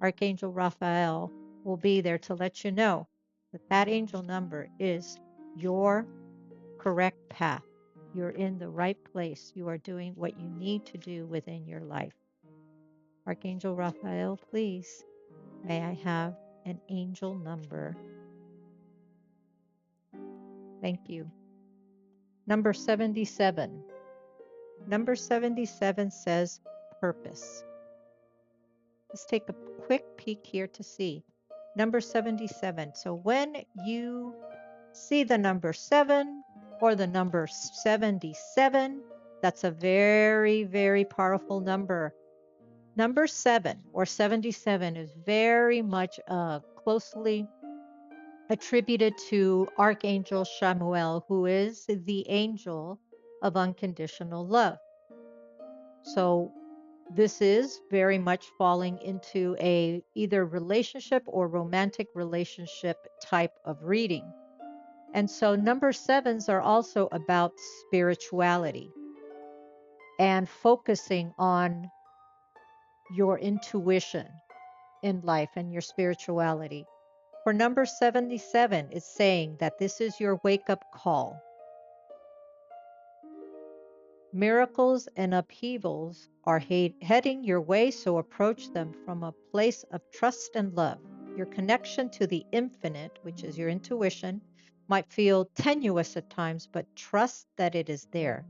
Archangel Raphael will be there to let you know that that angel number is your correct path. You're in the right place. You are doing what you need to do within your life. Archangel Raphael, please, may I have an angel number? Thank you. Number 77. Number 77 says purpose. Let's take a quick peek here to see. Number 77. So when you see the number 7 or the number 77, that's a very, very powerful number. Number 7 or 77 is very much closely attributed to Archangel Shamuel, who is the angel of unconditional love. So this is very much falling into a either relationship or romantic relationship type of reading. And so number 7s are also about spirituality and focusing on your intuition in life and your spirituality. For number 77, it's saying that this is your wake up call. Miracles and upheavals are heading your way, so approach them from a place of trust and love. Your connection to the infinite, which is your intuition, might feel tenuous at times, but trust that it is there.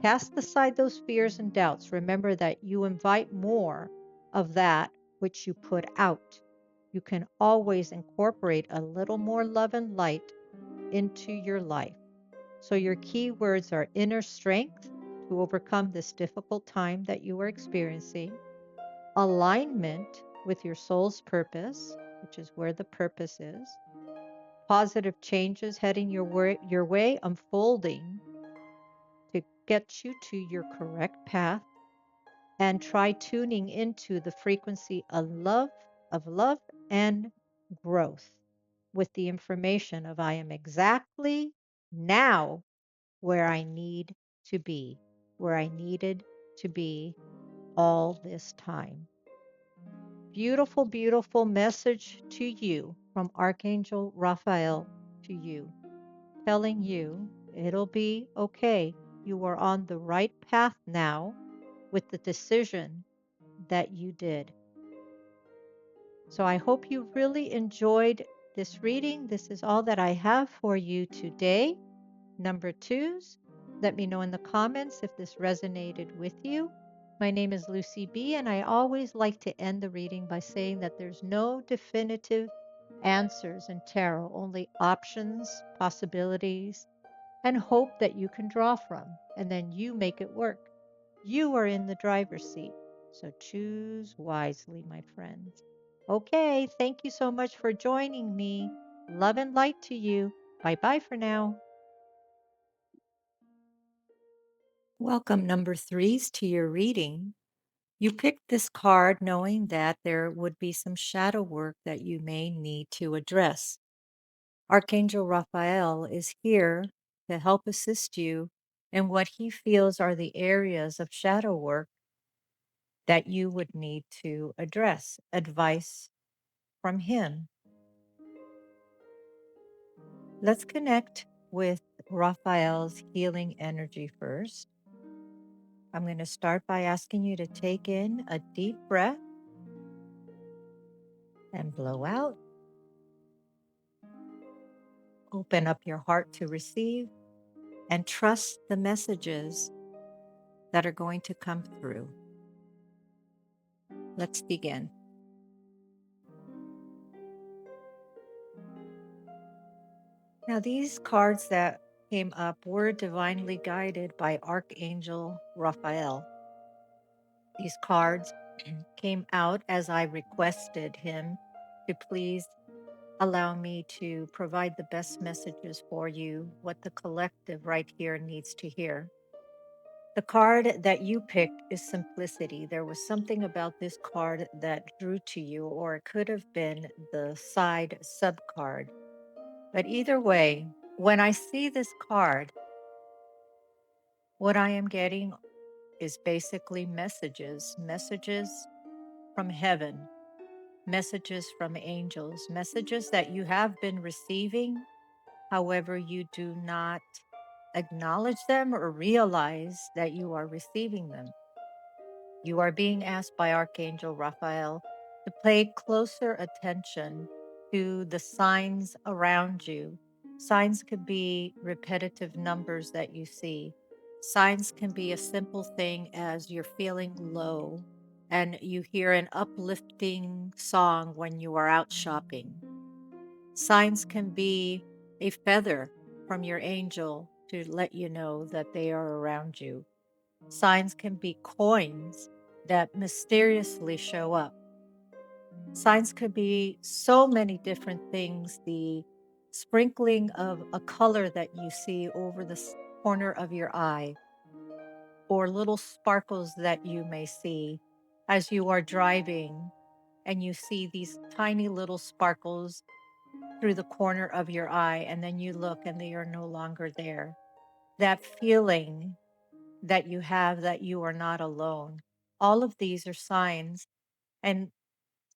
Cast aside those fears and doubts. Remember that you invite more of that which you put out. You can always incorporate a little more love and light into your life. So your key words are inner strength to overcome this difficult time that you are experiencing, alignment with your soul's purpose, which is where the purpose is, positive changes heading your way, unfolding to get you to your correct path, and try tuning into the frequency of love and growth. with the information of I am exactly now where I need to be, where I needed to be all this time. Beautiful, beautiful message to you from Archangel Raphael to you, telling you it'll be okay. You are on the right path now with the decision that you did. So I hope you really enjoyed this reading. This is all that I have for you today. Number twos, let me know in the comments if this resonated with you. My name is Lucy B, and I always like to end the reading by saying that there's no definitive answers in tarot, only options, possibilities, and hope that you can draw from, and then you make it work. You are in the driver's seat, so choose wisely, my friends. Okay, thank you so much for joining me. Love and light to you. Bye bye for now. Welcome, number threes, to your reading. You picked this card knowing that there would be some shadow work that you may need to address. Archangel Raphael is here to help assist you in what he feels are the areas of shadow work that you would need to address. Advice from him. Let's connect with Raphael's healing energy first. I'm going to start by asking you to take in a deep breath and blow out. Open up your heart to receive and trust the messages that are going to come through. Let's begin. Now, these cards that came up were divinely guided by Archangel Raphael. These cards came out as I requested him to please allow me to provide the best messages for you, what the collective right here needs to hear. The card that you picked is simplicity. There was something about this card that drew to you, or it could have been the side sub card. But either way, when I see this card, what I am getting is basically messages from heaven, messages from angels, messages that you have been receiving. However, you do not acknowledge them or realize that you are receiving them. You are being asked by Archangel Raphael to pay closer attention to the signs around you. Signs could be repetitive numbers that you see. Signs can be a simple thing as you're feeling low and you hear an uplifting song when you are out shopping. Signs can be a feather from your angel to let you know that they are around you. Signs can be coins that mysteriously show up. Signs could be so many different things. The sprinkling of a color that you see over the corner of your eye, or little sparkles that you may see as you are driving, and you see these tiny little sparkles through the corner of your eye, and then you look and they are no longer there. That feeling that you have that you are not alone. All of these are signs. And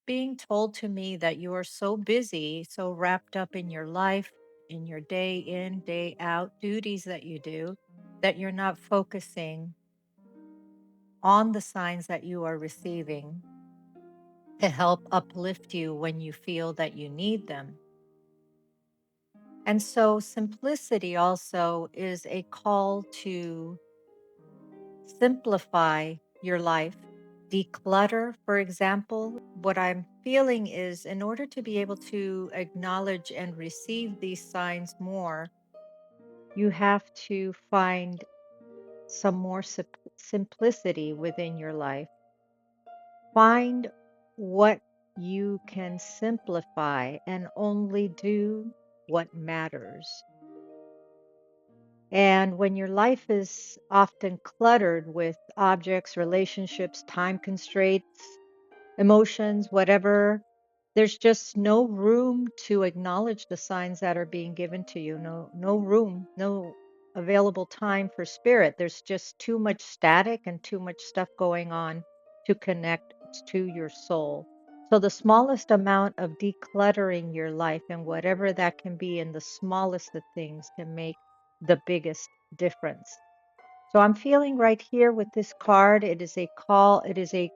being told to me that you are so busy, so wrapped up in your life, in your day in, day out duties that you do, that you're not focusing on the signs that you are receiving to help uplift you when you feel that you need them. And so, simplicity also is a call to simplify your life, declutter. For example, what I'm feeling is in order to be able to acknowledge and receive these signs more, you have to find some more simplicity within your life. Find what you can simplify and only do what matters. And when your life is often cluttered with objects, relationships, time constraints, emotions, whatever, There's just no room to acknowledge the signs that are being given to you. No room, no available time for spirit. There's just too much static and too much stuff going on to connect to your soul. So the smallest amount of decluttering your life and whatever that can be in the smallest of things can make the biggest difference. So I'm feeling right here with this card, it is a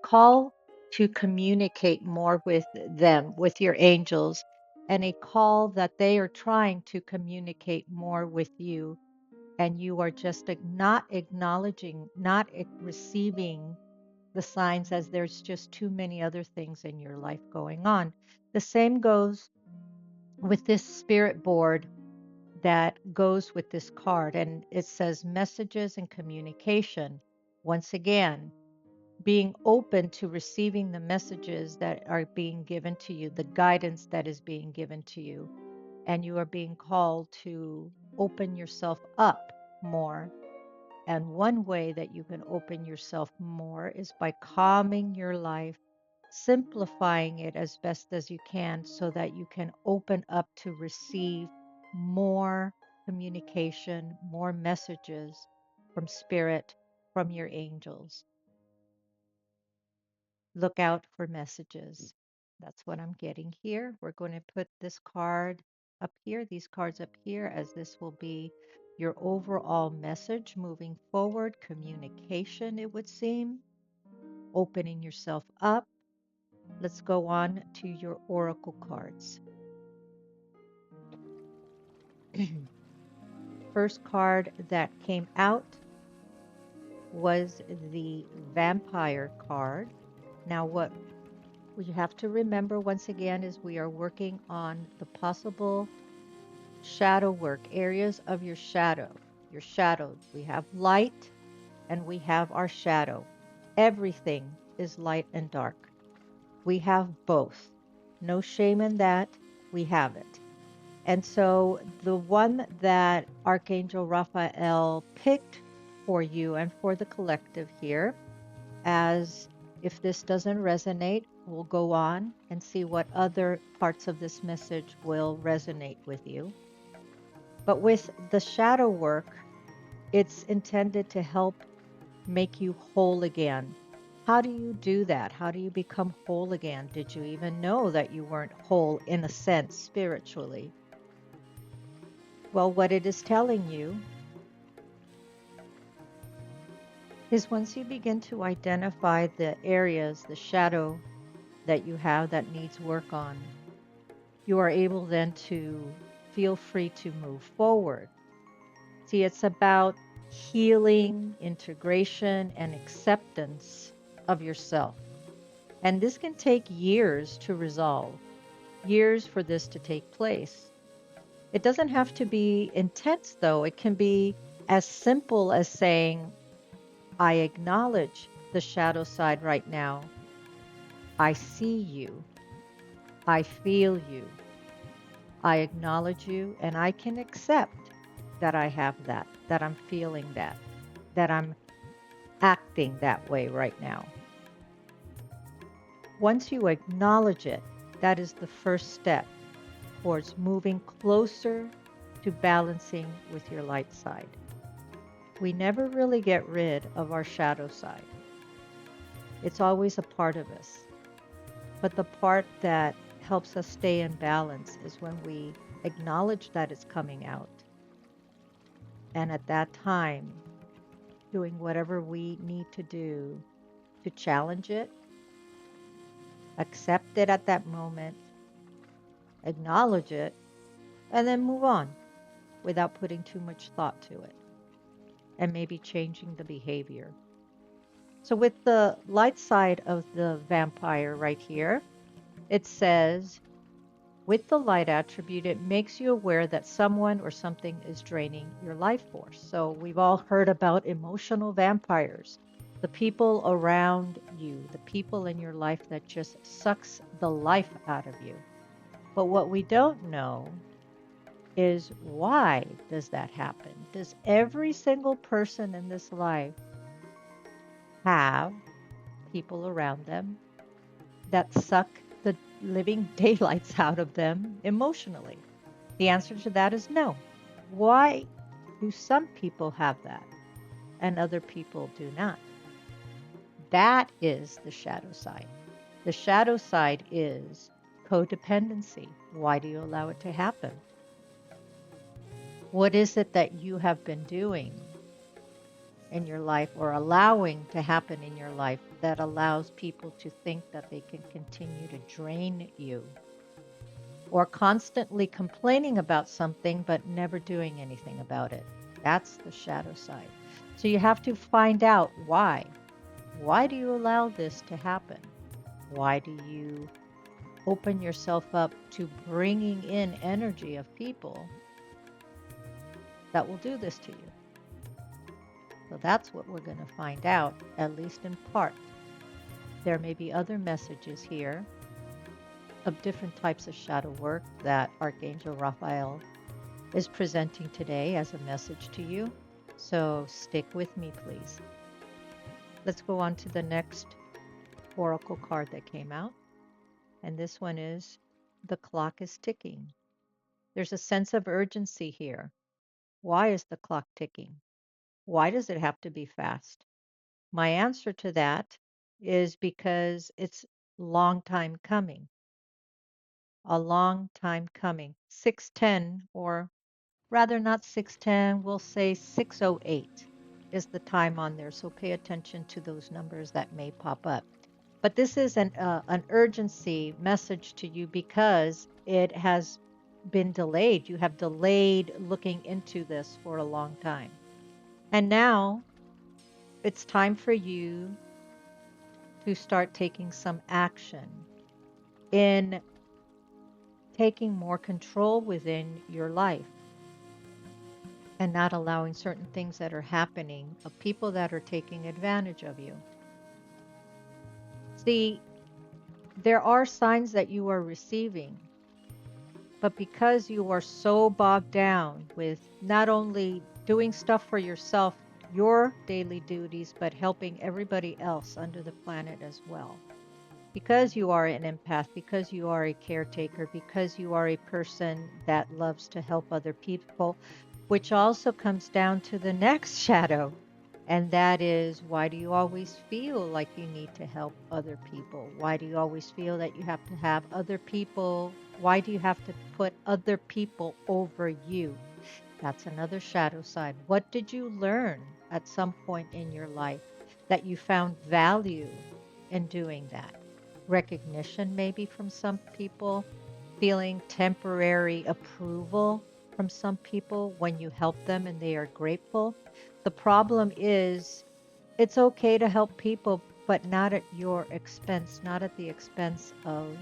call to communicate more with them, with your angels, and a call that they are trying to communicate more with you. And you are just not acknowledging, not receiving the signs as there's just too many other things in your life going on. The same goes with this spirit board that goes with this card. And it says messages and communication. Once again, being open to receiving the messages that are being given to you, the guidance that is being given to you. And you are being called to open yourself up more. And one way that you can open yourself more is by calming your life, simplifying it as best as you can so that you can open up to receive more communication, more messages from spirit, from your angels. Look out for messages. That's what I'm getting here. We're going to put this card up here, these cards up here, as this will be your overall message moving forward, communication, it would seem, opening yourself up. Let's go on to your oracle cards. First card that came out was the vampire card. Now, what we have to remember once again is we are working on the possible shadow work, areas of your shadow, your shadows. We have light and we have our shadow. Everything is light and dark. We have both. No shame in that. We have it. And so the one that Archangel Raphael picked for you and for the collective here, as if this doesn't resonate, we'll go on and see what other parts of this message will resonate with you. But with the shadow work, it's intended to help make you whole again. How do you do that? How do you become whole again? Did you even know that you weren't whole in a sense spiritually? Well, what it is telling you is once you begin to identify the areas, the shadow that you have that needs work on, you are able then to feel free to move forward. See, it's about healing, integration, and acceptance of yourself. And this can take years to resolve, years for this to take place. It doesn't have to be intense, though. It can be as simple as saying, I acknowledge the shadow side right now. I see you. I feel you. I acknowledge you, and I can accept that I have that I'm feeling that I'm acting that way right now. Once you acknowledge it, that is the first step towards moving closer to balancing with your light side. We never really get rid of our shadow side. It's always a part of us. But the part that helps us stay in balance is when we acknowledge that it's coming out. And at that time, doing whatever we need to do to challenge it, accept it at that moment, acknowledge it, and then move on without putting too much thought to it and maybe changing the behavior. So, with the light side of the vampire right here, it says, with the light attribute, it makes you aware that someone or something is draining your life force. So, we've all heard about emotional vampires, the people around you, the people in your life that just sucks the life out of you. But what we don't know is, why does that happen? Does every single person in this life have people around them that suck the living daylights out of them emotionally? The answer to that is no. Why do some people have that and other people do not? That is the shadow side. The shadow side is codependency. Why do you allow it to happen? What is it that you have been doing in your life or allowing to happen in your life that allows people to think that they can continue to drain you, or constantly complaining about something but never doing anything about it? That's the shadow side. So you have to find out why. Why do you allow this to happen? Why do you open yourself up to bringing in energy of people that will do this to you? So that's what we're going to find out, at least in part. There may be other messages here of different types of shadow work that Archangel Raphael is presenting today as a message to you. So stick with me, please. Let's go on to the next oracle card that came out. And this one is the clock is ticking. There's a sense of urgency here. Why is the clock ticking? Why does it have to be fast? My answer to that is because it's long time coming. A long time coming. 610, or rather not 610, we'll say 608 is the time on there. So pay attention to those numbers that may pop up. But this is an urgency message to you because it has been delayed. You have delayed looking into this for a long time. And now it's time for you to start taking some action in taking more control within your life and not allowing certain things that are happening of people that are taking advantage of you. See, there are signs that you are receiving, but because you are so bogged down with not only doing stuff for yourself, your daily duties, but helping everybody else under the planet as well. Because you are an empath, because you are a caretaker, because you are a person that loves to help other people, which also comes down to the next shadow. And that is, why do you always feel like you need to help other people? Why do you always feel that you have to have other people? Why do you have to put other people over you? That's another shadow side. What did you learn at some point in your life that you found value in doing that? Recognition, maybe from some people, feeling temporary approval from some people when you help them and they are grateful. The problem is it's okay to help people, but not at your expense, not at the expense of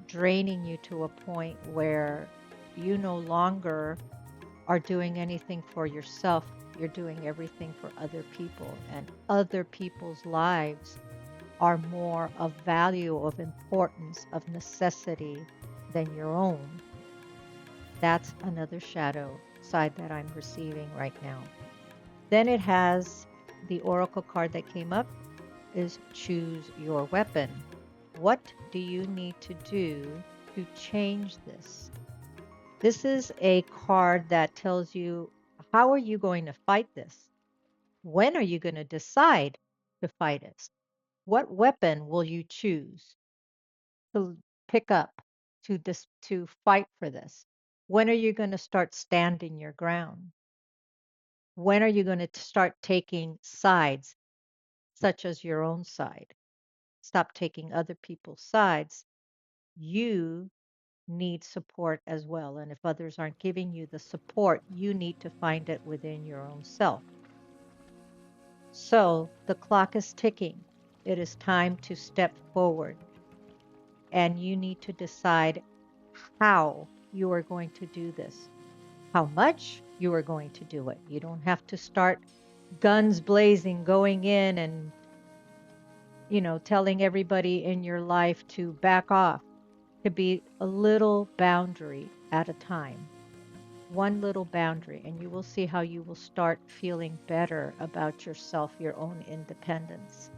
draining you to a point where you no longer are doing anything for yourself. You're doing everything for other people, and other people's lives are more of value, of importance, of necessity than your own. That's another shadow side that I'm receiving right now. Then it has the oracle card that came up is choose your weapon. What do you need to do to change this? This is a card that tells you, how are you going to fight this? When are you going to decide to fight it? What weapon will you choose to pick up to fight for this? When are you going to start standing your ground? When are you going to start taking sides, such as your own side? Stop taking other people's sides. You need support as well. And if others aren't giving you the support, you need to find it within your own self. So the clock is ticking. It is time to step forward. And you need to decide how you are going to do this, how much you are going to do it. You don't have to start guns blazing, going in and, telling everybody in your life to back off, to be a little boundary at a time, one little boundary, and you will see how you will start feeling better about yourself, your own independence.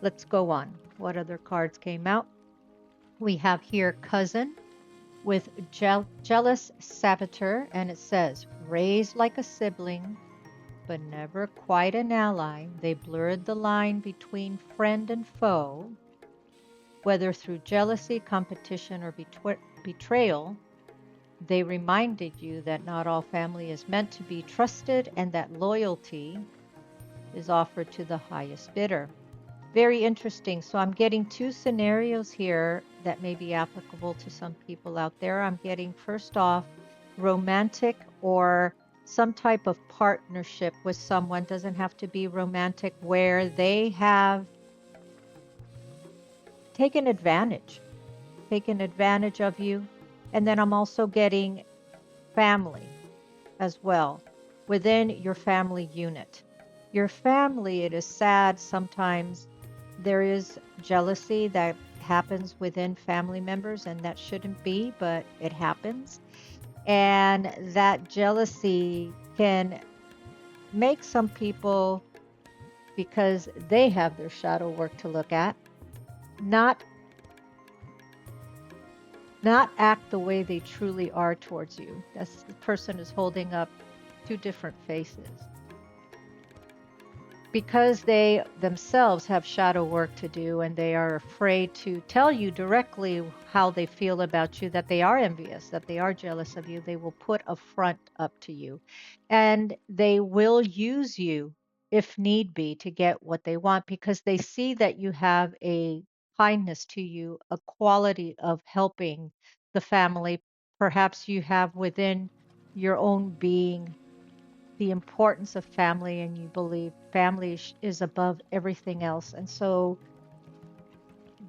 Let's go on. What other cards came out? We have here cousin with jealous saboteur, and it says, raised like a sibling, but never quite an ally. They blurred the line between friend and foe, whether through jealousy, competition, or betrayal. They reminded you that not all family is meant to be trusted and that loyalty is offered to the highest bidder. Very interesting. So I'm getting two scenarios here that may be applicable to some people out there. I'm getting, first off, romantic or some type of partnership with someone. Doesn't have to be romantic, where they have taken advantage of you. And then I'm also getting family as well, within your family unit. Your family, it is sad sometimes there is jealousy that happens within family members, and that shouldn't be, but it happens. And that jealousy can make some people, because they have their shadow work to look at, not act the way they truly are towards you. That's, the person is holding up two different faces, because they themselves have shadow work to do, and they are afraid to tell you directly how they feel about you, that they are envious, that they are jealous of you. They will put a front up to you, and they will use you if need be to get what they want, because they see that you have a kindness to you, a quality of helping the family. Perhaps you have within your own being the importance of family, and you believe family is above everything else. And so,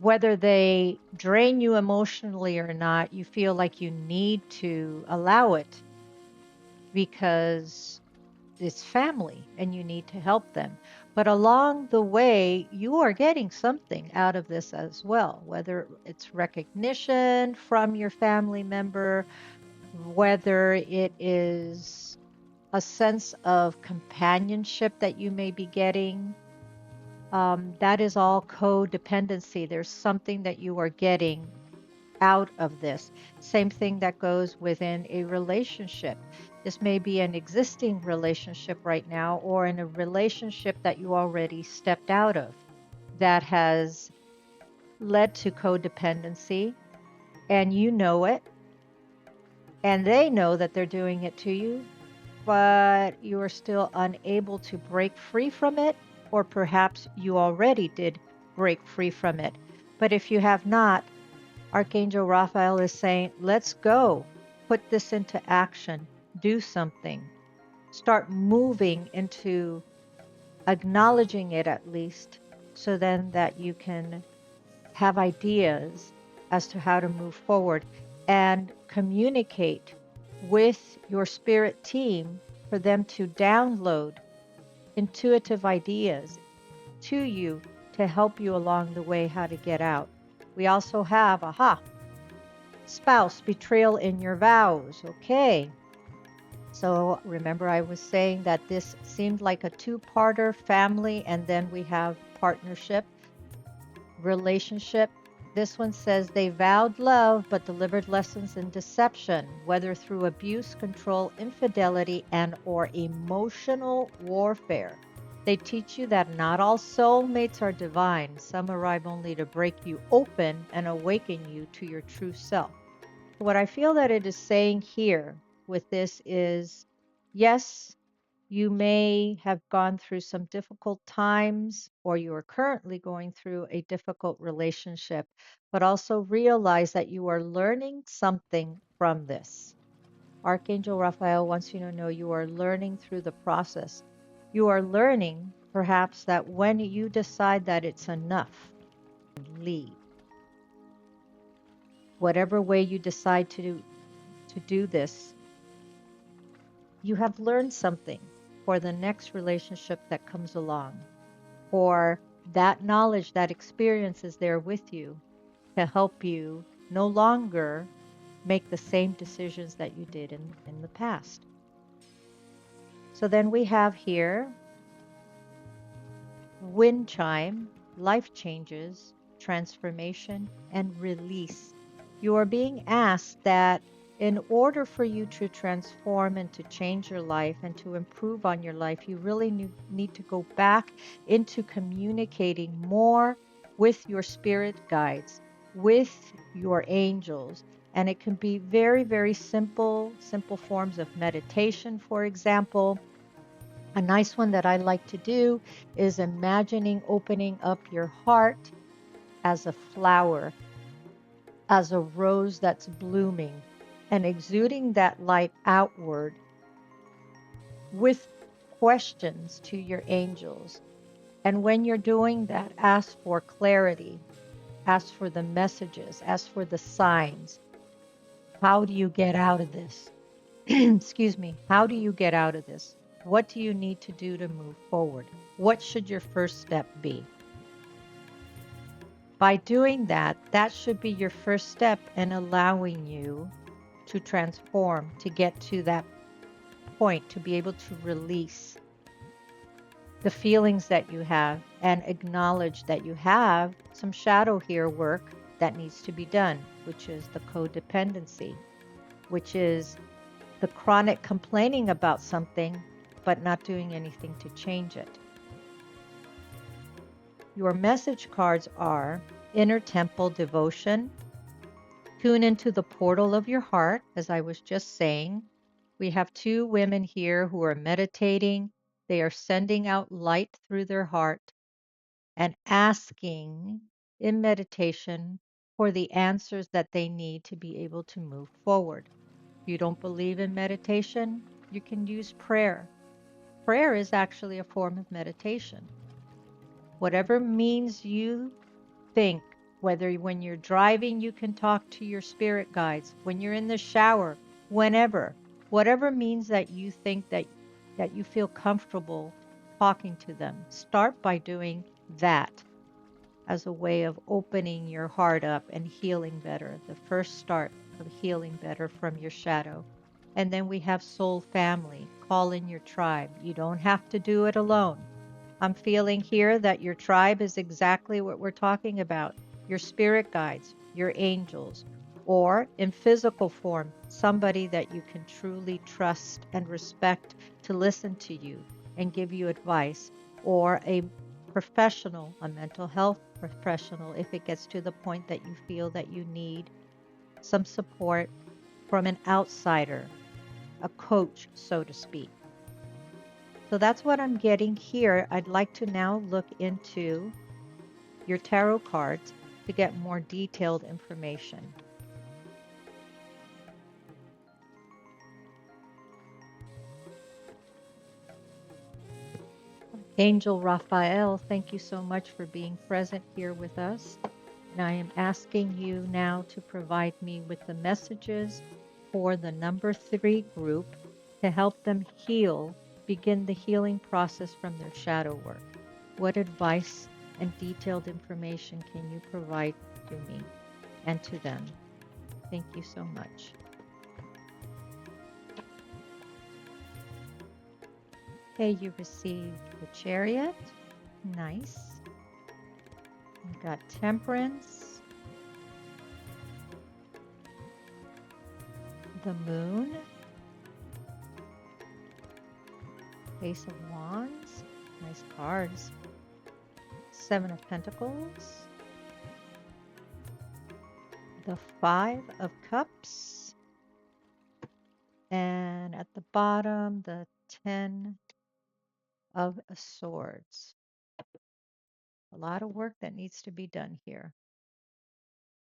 whether they drain you emotionally or not, you feel like you need to allow it, because it's family and you need to help them. But along the way, you are getting something out of this as well, whether it's recognition from your family member, whether it is a sense of companionship that you may be getting. That is all codependency. There's something that you are getting out of this. Same thing that goes within a relationship. This may be an existing relationship right now, or in a relationship that you already stepped out of, that has led to codependency, and you know it, and they know that they're doing it to you, but you are still unable to break free from it, or perhaps you already did break free from it. But if you have not, Archangel Raphael is saying, let's go, put this into action, do something, start moving into acknowledging it at least, so then that you can have ideas as to how to move forward and communicate with your spirit team for them to download intuitive ideas to you to help you along the way how to get out. We also have, spouse, betrayal in your vows. Okay. So remember, I was saying that this seemed like a two-parter: family, and then we have partnership, relationship. This one says they vowed love but delivered lessons in deception, whether through abuse, control, infidelity, and or emotional warfare. They teach you that not all soulmates are divine. Some arrive only to break you open and awaken you to your true self. What I feel that it is saying here with this is, yes, you may have gone through some difficult times, or you are currently going through a difficult relationship, but also realize that you are learning something from this. Archangel Raphael wants you to know you are learning through the process. You are learning perhaps that when you decide that it's enough, leave. Whatever way you decide to do this, you have learned something for the next relationship that comes along, or that knowledge, that experience is there with you to help you no longer make the same decisions that you did in the past. So then we have here wind chime, life changes, transformation, and release. You are being asked that in order for you to transform and to change your life and to improve on your life, you really need to go back into communicating more with your spirit guides, with your angels. And it can be very, very simple, simple forms of meditation, for example. A nice one that I like to do is imagining opening up your heart as a flower, as a rose that's blooming, and exuding that light outward with questions to your angels. And when you're doing that, ask for clarity, ask for the messages, ask for the signs. How do you get out of this? Excuse me. How do you get out of this? What do you need to do to move forward? What should your first step be? By doing that, that should be your first step in allowing you to transform, to get to that point, to be able to release the feelings that you have and acknowledge that you have some shadow here work that needs to be done, which is the codependency, which is the chronic complaining about something but not doing anything to change it. Your message cards are Inner Temple Devotion, Tune into the portal of your heart, as I was just saying. We have two women here who are meditating. They are sending out light through their heart and asking in meditation for the answers that they need to be able to move forward. If you don't believe in meditation, you can use prayer. Prayer is actually a form of meditation. Whatever means you think, whether when you're driving, you can talk to your spirit guides, when you're in the shower, whenever, whatever means that you think that you feel comfortable talking to them. Start by doing that as a way of opening your heart up and healing better, the first start of healing better from your shadow. And then we have soul family, call in your tribe. You don't have to do it alone. I'm feeling here that your tribe is exactly what we're talking about, your spirit guides, your angels, or in physical form, somebody that you can truly trust and respect to listen to you and give you advice, or a professional, a mental health professional, if it gets to the point that you feel that you need some support from an outsider, a coach, so to speak. So that's what I'm getting here. I'd like to now look into your tarot cards to get more detailed information. Angel Raphael, thank you so much for being present here with us. And I am asking you now to provide me with the messages for the number 3 group to help them heal, begin the healing process from their shadow work. What advice and detailed information can you provide to me and to them? Thank you so much. Okay, you received the Chariot. Nice. You got Temperance, the Moon, Ace of Wands, nice cards, 7 of Pentacles, the 5 of Cups, and at the bottom, the 10 of Swords. A lot of work that needs to be done here.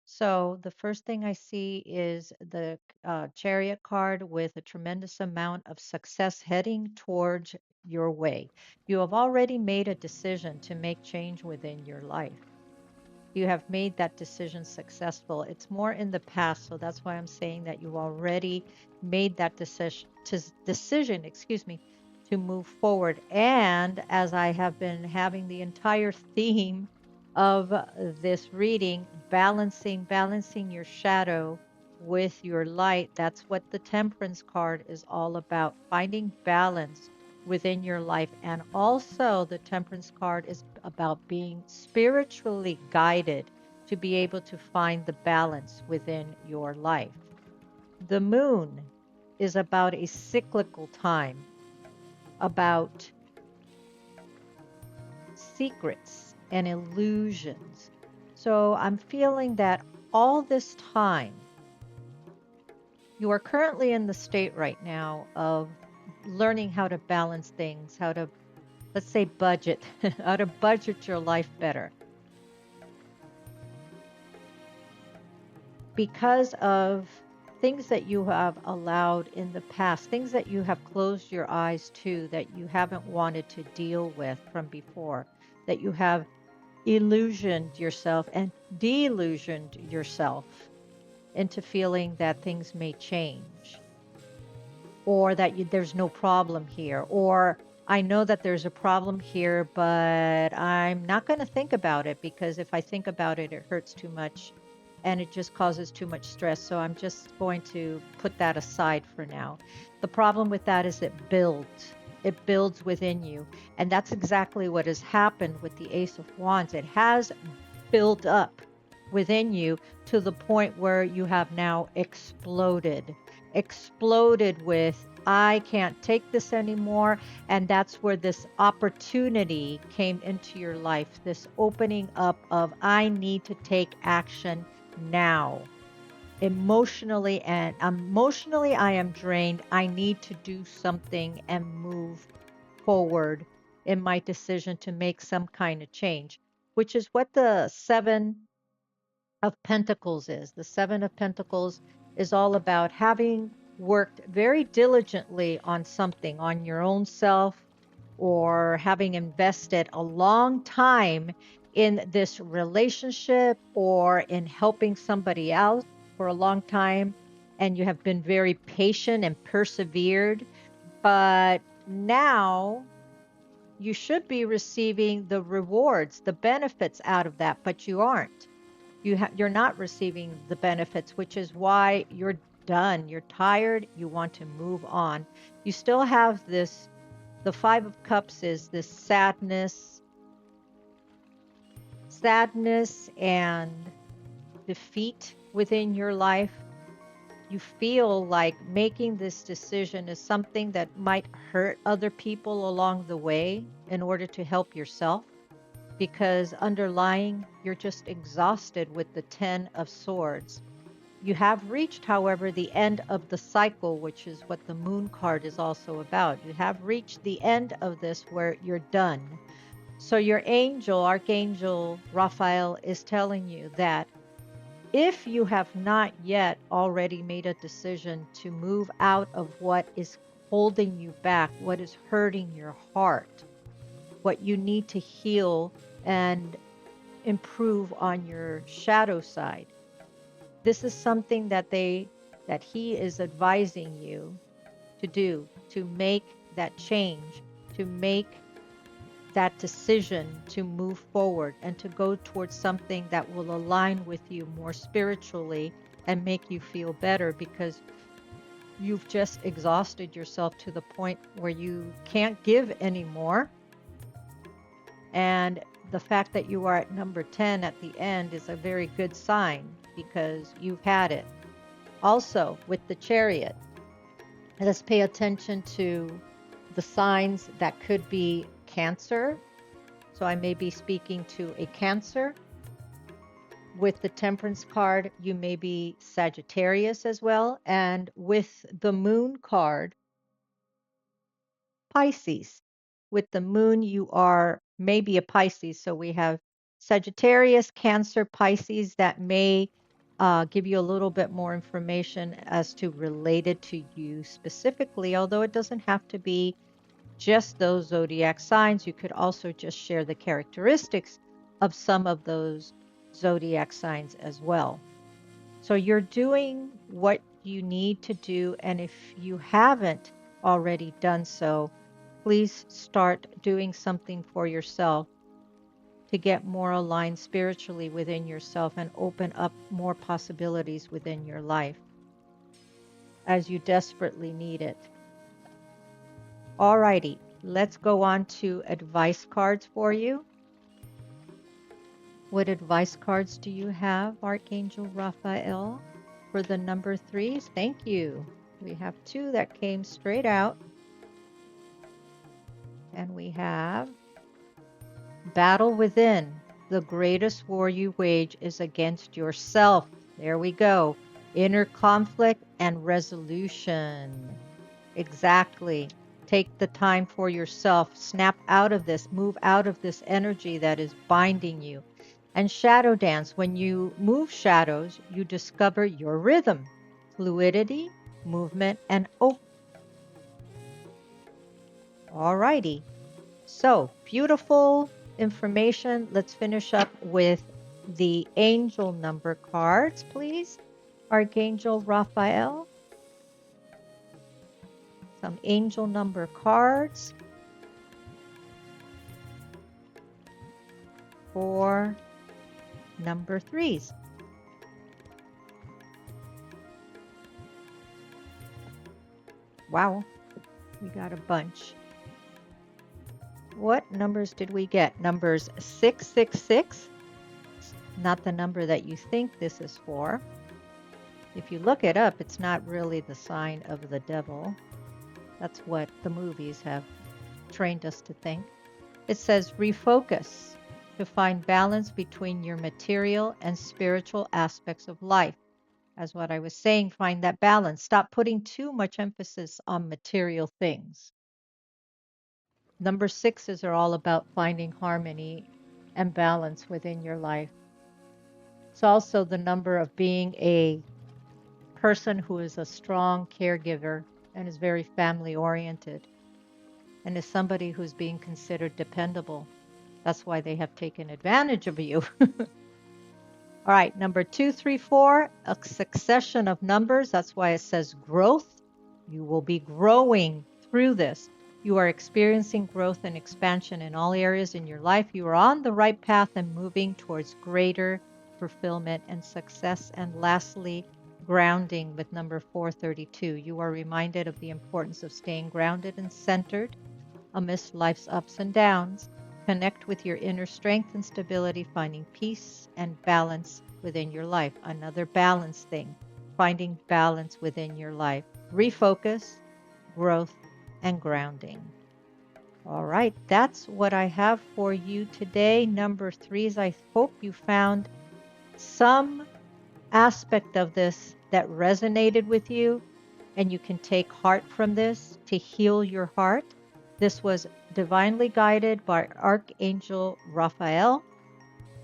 So the first thing I see is the Chariot card with a tremendous amount of success heading towards your way. You have already made a decision to make change within your life. You have made that decision successful. It's more in the past, so that's why I'm saying that you've already made that decision, excuse me, to move forward. And as I have been having the entire theme of this reading, balancing your shadow with your light. That's what the Temperance card is all about, finding balance within your life. And also, the Temperance card is about being spiritually guided to be able to find the balance within your life. The moon is about a cyclical time, about secrets and illusions. So I'm feeling that all this time, you are currently in the state right now of learning how to balance things, how to, let's say, budget, how to budget your life better. Because of things that you have allowed in the past, things that you have closed your eyes to, that you haven't wanted to deal with from before, that you have illusioned yourself and delusioned yourself into feeling that things may change, or that there's no problem here, or I know that there's a problem here, but I'm not going to think about it because if I think about it, it hurts too much and it just causes too much stress. So I'm just going to put that aside for now. The problem with that is it builds. It builds within you. And that's exactly what has happened with the Ace of Wands. It has built up within you to the point where you have now exploded with, I can't take this anymore. And that's where this opportunity came into your life, this opening up of, I need to take action now. Emotionally I am drained. I need to do something and move forward in my decision to make some kind of change, which is what the Seven of Pentacles is. The Seven of Pentacles is all about having worked very diligently on something, on your own self, or having invested a long time in this relationship or in helping somebody else for a long time. And you have been very patient and persevered. But now you should be receiving the rewards, the benefits out of that, but you aren't. You're not receiving the benefits, which is why you're done. You're tired. You want to move on. You still have this, the Five of Cups is this sadness and defeat within your life. You feel like making this decision is something that might hurt other people along the way in order to help yourself, because underlying, you're just exhausted with the Ten of Swords. You have reached, however, the end of the cycle, which is what the Moon card is also about. You have reached the end of this where you're done. So your angel, Archangel Raphael, is telling you that if you have not yet already made a decision to move out of what is holding you back, what is hurting your heart, what you need to heal and improve on your shadow side, this is something that he is advising you to do, to make that change, to make that decision to move forward and to go towards something that will align with you more spiritually and make you feel better, because you've just exhausted yourself to the point where you can't give anymore. And the fact that you are at number 10 at the end is a very good sign, because you've had it. Also, with the Chariot, let's pay attention to the signs that could be Cancer. So I may be speaking to a Cancer. With the Temperance card, you may be Sagittarius as well. And with the Moon card, Pisces. With the Moon, you are maybe a Pisces. So we have Sagittarius, Cancer, Pisces that may give you a little bit more information as to related to you specifically, although it doesn't have to be just those zodiac signs. You could also just share the characteristics of some of those zodiac signs as well. So you're doing what you need to do. And if you haven't already done so, please start doing something for yourself to get more aligned spiritually within yourself and open up more possibilities within your life, as you desperately need it. Alrighty, let's go on to advice cards for you. What advice cards do you have, Archangel Raphael, for the number 3s? Thank you. We have 2 that came straight out. And we have battle within. The greatest war you wage is against yourself. There we go. Inner conflict and resolution. Exactly. Take the time for yourself. Snap out of this. Move out of this energy that is binding you. And shadow dance. When you move shadows, you discover your rhythm, fluidity, movement, and open. All righty. So beautiful information. Let's finish up with the angel number cards, please. Archangel Raphael. Some angel number cards for number 3s. Wow, we got a bunch. What numbers did we get? Numbers 666, not the number that you think this is for. If you look it up, it's not really the sign of the devil. That's what the movies have trained us to think. It says refocus to find balance between your material and spiritual aspects of life. As what I was saying, find that balance. Stop putting too much emphasis on material things. Number 6s are all about finding harmony and balance within your life. It's also the number of being a person who is a strong caregiver and is very family oriented and is somebody who's being considered dependable. That's why they have taken advantage of you. All right, number 2, 3, 4, a succession of numbers. That's why it says growth. You will be growing through this. You are experiencing growth and expansion in all areas in your life. You are on the right path and moving towards greater fulfillment and success. And lastly, grounding with number 432. You are reminded of the importance of staying grounded and centered amidst life's ups and downs. Connect with your inner strength and stability, finding peace and balance within your life. Another balance thing, finding balance within your life. Refocus, growth, and grounding. All right, that's what I have for you today. Number 3s, I hope you found some aspect of this that resonated with you and you can take heart from this to heal your heart. This was divinely guided by Archangel Raphael.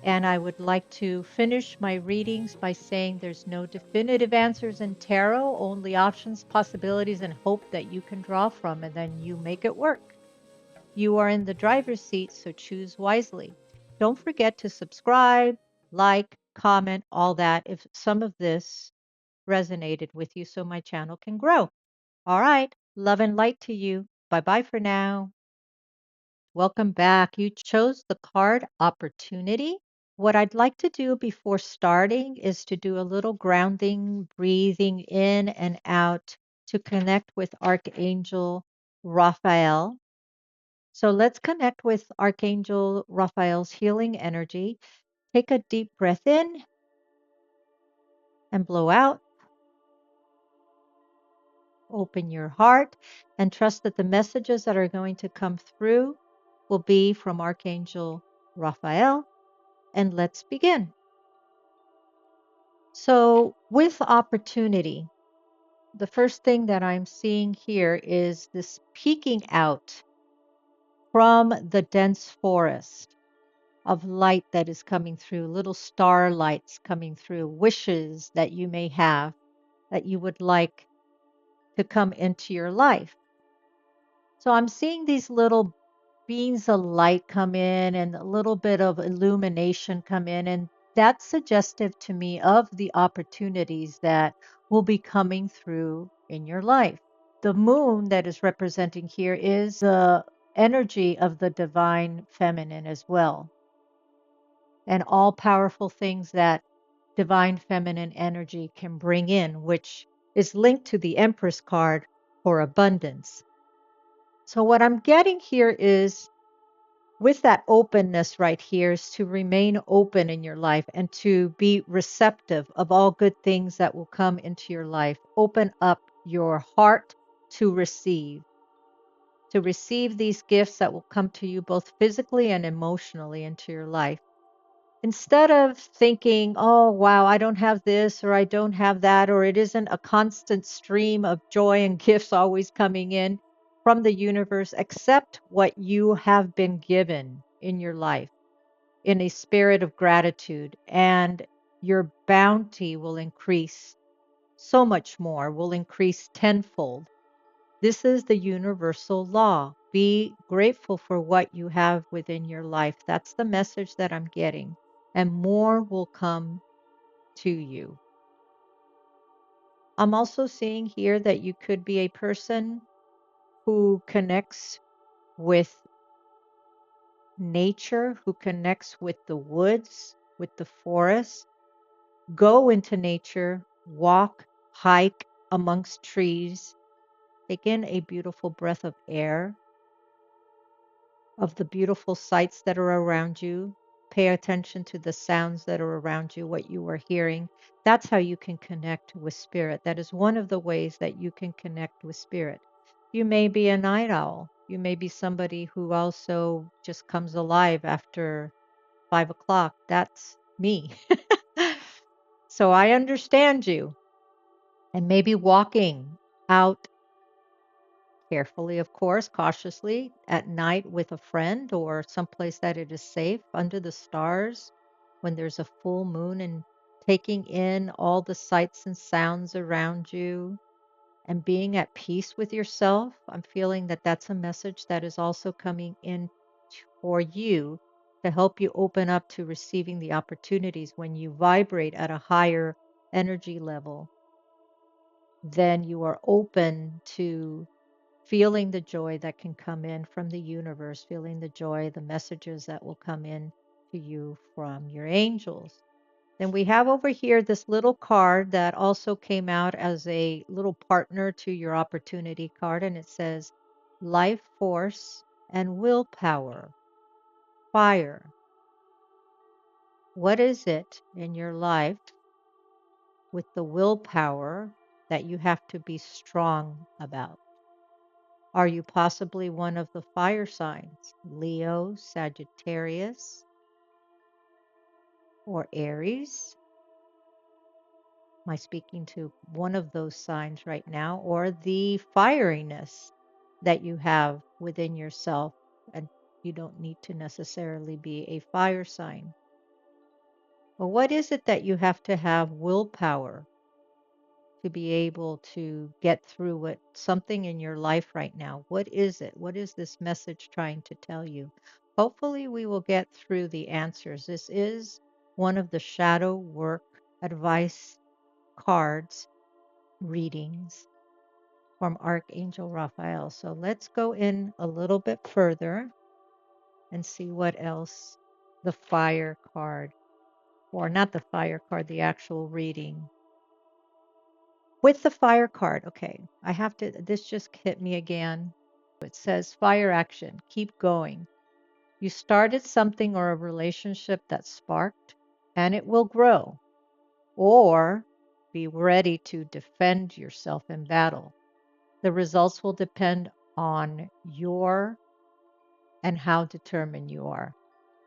And I would like to finish my readings by saying there's no definitive answers in tarot, only options, possibilities, and hope that you can draw from, and then you make it work. You are in the driver's seat, so choose wisely. Don't forget to subscribe, like, comment, all that if some of this resonated with you so my channel can grow. All right. Love and light to you. Bye-bye for now. Welcome back. You chose the card Opportunity. What I'd like to do before starting is to do a little grounding, breathing in and out to connect with Archangel Raphael. So let's connect with Archangel Raphael's healing energy. Take a deep breath in and blow out. Open your heart and trust that the messages that are going to come through will be from Archangel Raphael. And let's begin. So, with opportunity, the first thing that I'm seeing here is this peeking out from the dense forest of light that is coming through, little starlights coming through, wishes that you may have that you would like to come into your life. So I'm seeing these little beams of light come in and a little bit of illumination come in. And that's suggestive to me of the opportunities that will be coming through in your life. The moon that is representing here is the energy of the divine feminine as well. And all powerful things that divine feminine energy can bring in, which is linked to the Empress card for abundance. So what I'm getting here is with that openness right here is to remain open in your life and to be receptive of all good things that will come into your life. Open up your heart to receive these gifts that will come to you both physically and emotionally into your life. Instead of thinking, oh, wow, I don't have this or I don't have that, or it isn't a constant stream of joy and gifts always coming in from the universe, accept what you have been given in your life in a spirit of gratitude, and your bounty will increase so much more, will increase tenfold. This is the universal law. Be grateful for what you have within your life. That's the message that I'm getting. And more will come to you. I'm also seeing here that you could be a person who connects with nature, who connects with the woods, with the forest. Go into nature, walk, hike amongst trees, take in a beautiful breath of air, of the beautiful sights that are around you. Pay attention to the sounds that are around you, what you are hearing. That's how you can connect with spirit. That is one of the ways that you can connect with spirit. You may be a night owl. You may be somebody who also just comes alive after 5 o'clock. That's me. So I understand you. And maybe walking out carefully, of course, cautiously at night with a friend or someplace that it is safe under the stars when there's a full moon, and taking in all the sights and sounds around you and being at peace with yourself. I'm feeling that that's a message that is also coming in for you to help you open up to receiving the opportunities. When you vibrate at a higher energy level, then you are open to feeling the joy that can come in from the universe, feeling the joy, the messages that will come in to you from your angels. Then we have over here this little card that also came out as a little partner to your opportunity card, and it says life force and willpower, fire. What is it in your life with the willpower that you have to be strong about? Are you possibly one of the fire signs, Leo, Sagittarius, or Aries? Am I speaking to one of those signs right now, or the fieriness that you have within yourself? And you don't need to necessarily be a fire sign. Well, what is it that you have to have willpower to be able to get through what something in your life right now? What is it? What is this message trying to tell you? Hopefully, we will get through the answers. This is one of the shadow work advice cards readings from Archangel Raphael. So let's go in a little bit further and see what else the fire card, or not the fire card, the actual reading. With the fire card, okay, I have to, this just hit me again. It says fire action, keep going. You started something or a relationship that sparked, and it will grow. Or be ready to defend yourself in battle. The results will depend on your and how determined you are.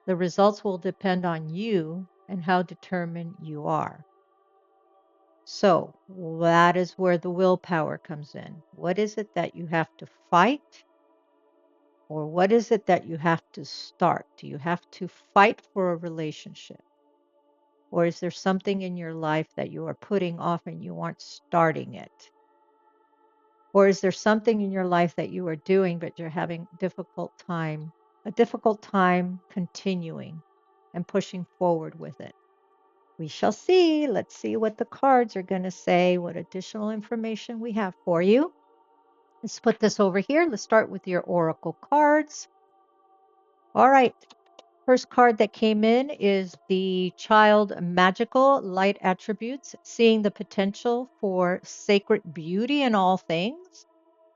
The results will depend on you and how determined you are. So that is where the willpower comes in. What is it that you have to fight? Or what is it that you have to start? Do you have to fight for a relationship? Or is there something in your life that you are putting off and you aren't starting it? Or is there something in your life that you are doing but you're having a difficult time continuing and pushing forward with it? We shall see. Let's see what the cards are going to say, what additional information we have for you. Let's put this over here. Let's start with your oracle cards. All right. First card that came in is the Child Magical Light Attributes, seeing the potential for sacred beauty in all things.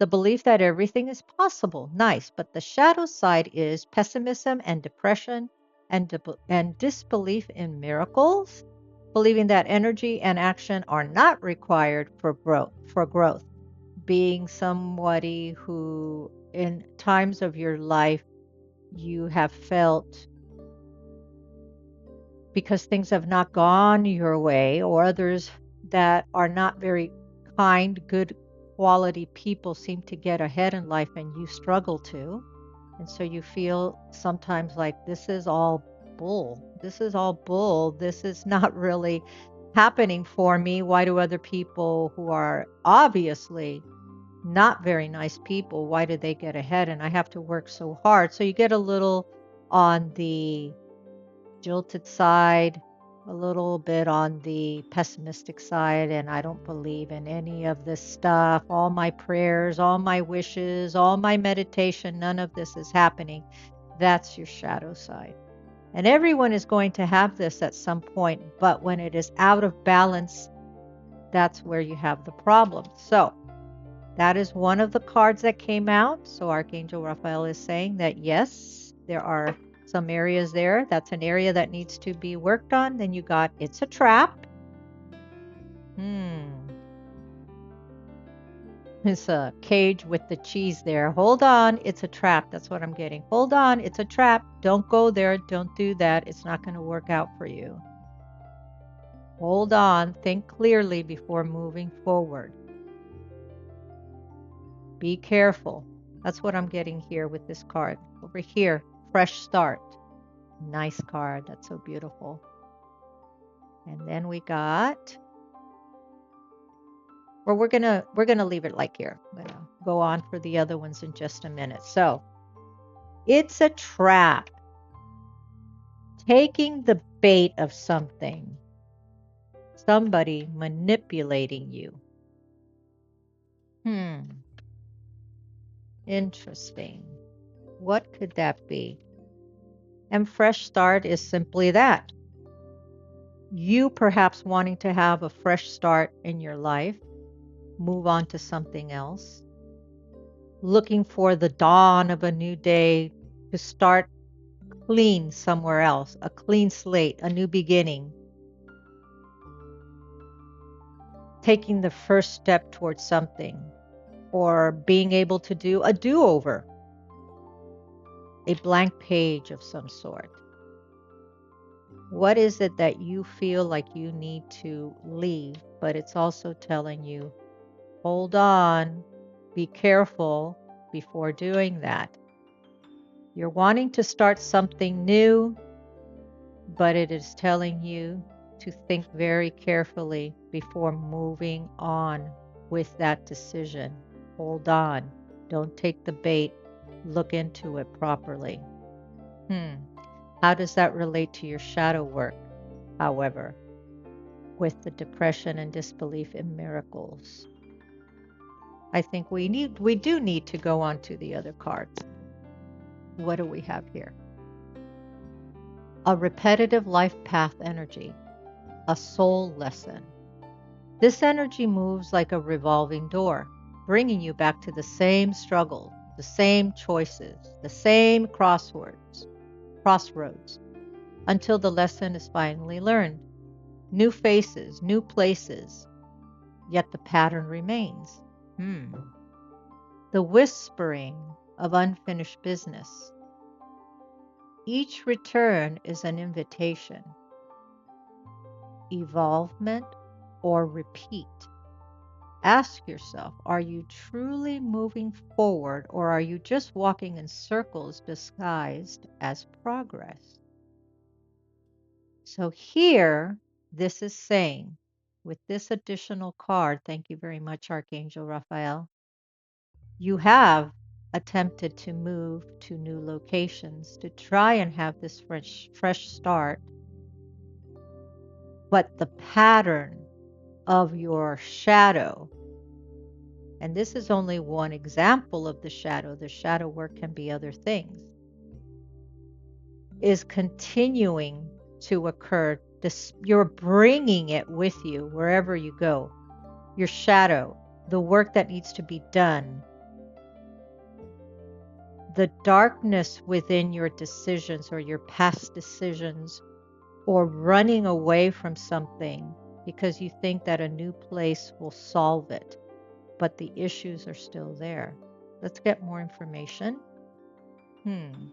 the belief that everything is possible. Nice. But the shadow side is pessimism and depression and disbelief in miracles, believing that energy and action are not required for growth, being somebody who in times of your life you have felt because things have not gone your way, or others that are not very kind, good quality people seem to get ahead in life and you struggle to. And so you feel sometimes like this is all bull. This is all bull. This is not really happening for me. Why do other people who are obviously not very nice people, why do they get ahead and I have to work so hard? So you get a little on the jilted side, a little bit on the pessimistic side, and I don't believe in any of this stuff. All my prayers, all my wishes, all my meditation, none of this is happening. That's your shadow side. And everyone is going to have this at some point, but when it is out of balance, that's where you have the problem. So that is one of the cards that came out. So Archangel Raphael is saying that yes, there are some areas there. That's an area that needs to be worked on. Then you got it's a trap. It's a cage with the cheese there. Hold on, it's a trap. That's what I'm getting. Hold on, it's a trap. Don't go there. Don't do that. It's not going to work out for you. Hold on. Think clearly before moving forward. Be careful. That's what I'm getting here with this card. Over here, fresh start. Nice card. That's so beautiful. And then we got, or we're gonna leave it like here. I'm gonna go on for the other ones in just a minute. So it's a trap. Taking the bait of something. Somebody manipulating you. Interesting. What could that be? And fresh start is simply that. You perhaps wanting to have a fresh start in your life, move on to something else, looking for the dawn of a new day to start clean somewhere else, a clean slate, a new beginning, taking the first step towards something, or being able to do a do-over, a blank page of some sort. What is it that you feel like you need to leave, but it's also telling you, hold on, be careful before doing that. You're wanting to start something new, but it is telling you to think very carefully before moving on with that decision. Hold on. Don't take the bait. Look into it properly. How does that relate to your shadow work, however, with the depression and disbelief in miracles? I think we do need to go on to the other cards. What do we have here? A repetitive life path energy, a soul lesson. This energy moves like a revolving door, bringing you back to the same struggle, the same choices, the same crossroads, until the lesson is finally learned. New faces, new places, yet the pattern remains. The whispering of unfinished business. Each return is an invitation, evolvement, or repeat. Ask yourself, are you truly moving forward, or are you just walking in circles disguised as progress? So here, this is saying, with this additional card, thank you very much, Archangel Raphael, you have attempted to move to new locations to try and have this fresh start, but the pattern of your shadow, and this is only one example of the shadow work can be other things, is continuing to occur. You're bringing it with you wherever you go. Your shadow, the work that needs to be done, the darkness within your decisions or your past decisions, or running away from something because you think that a new place will solve it, but the issues are still there. Let's get more information. And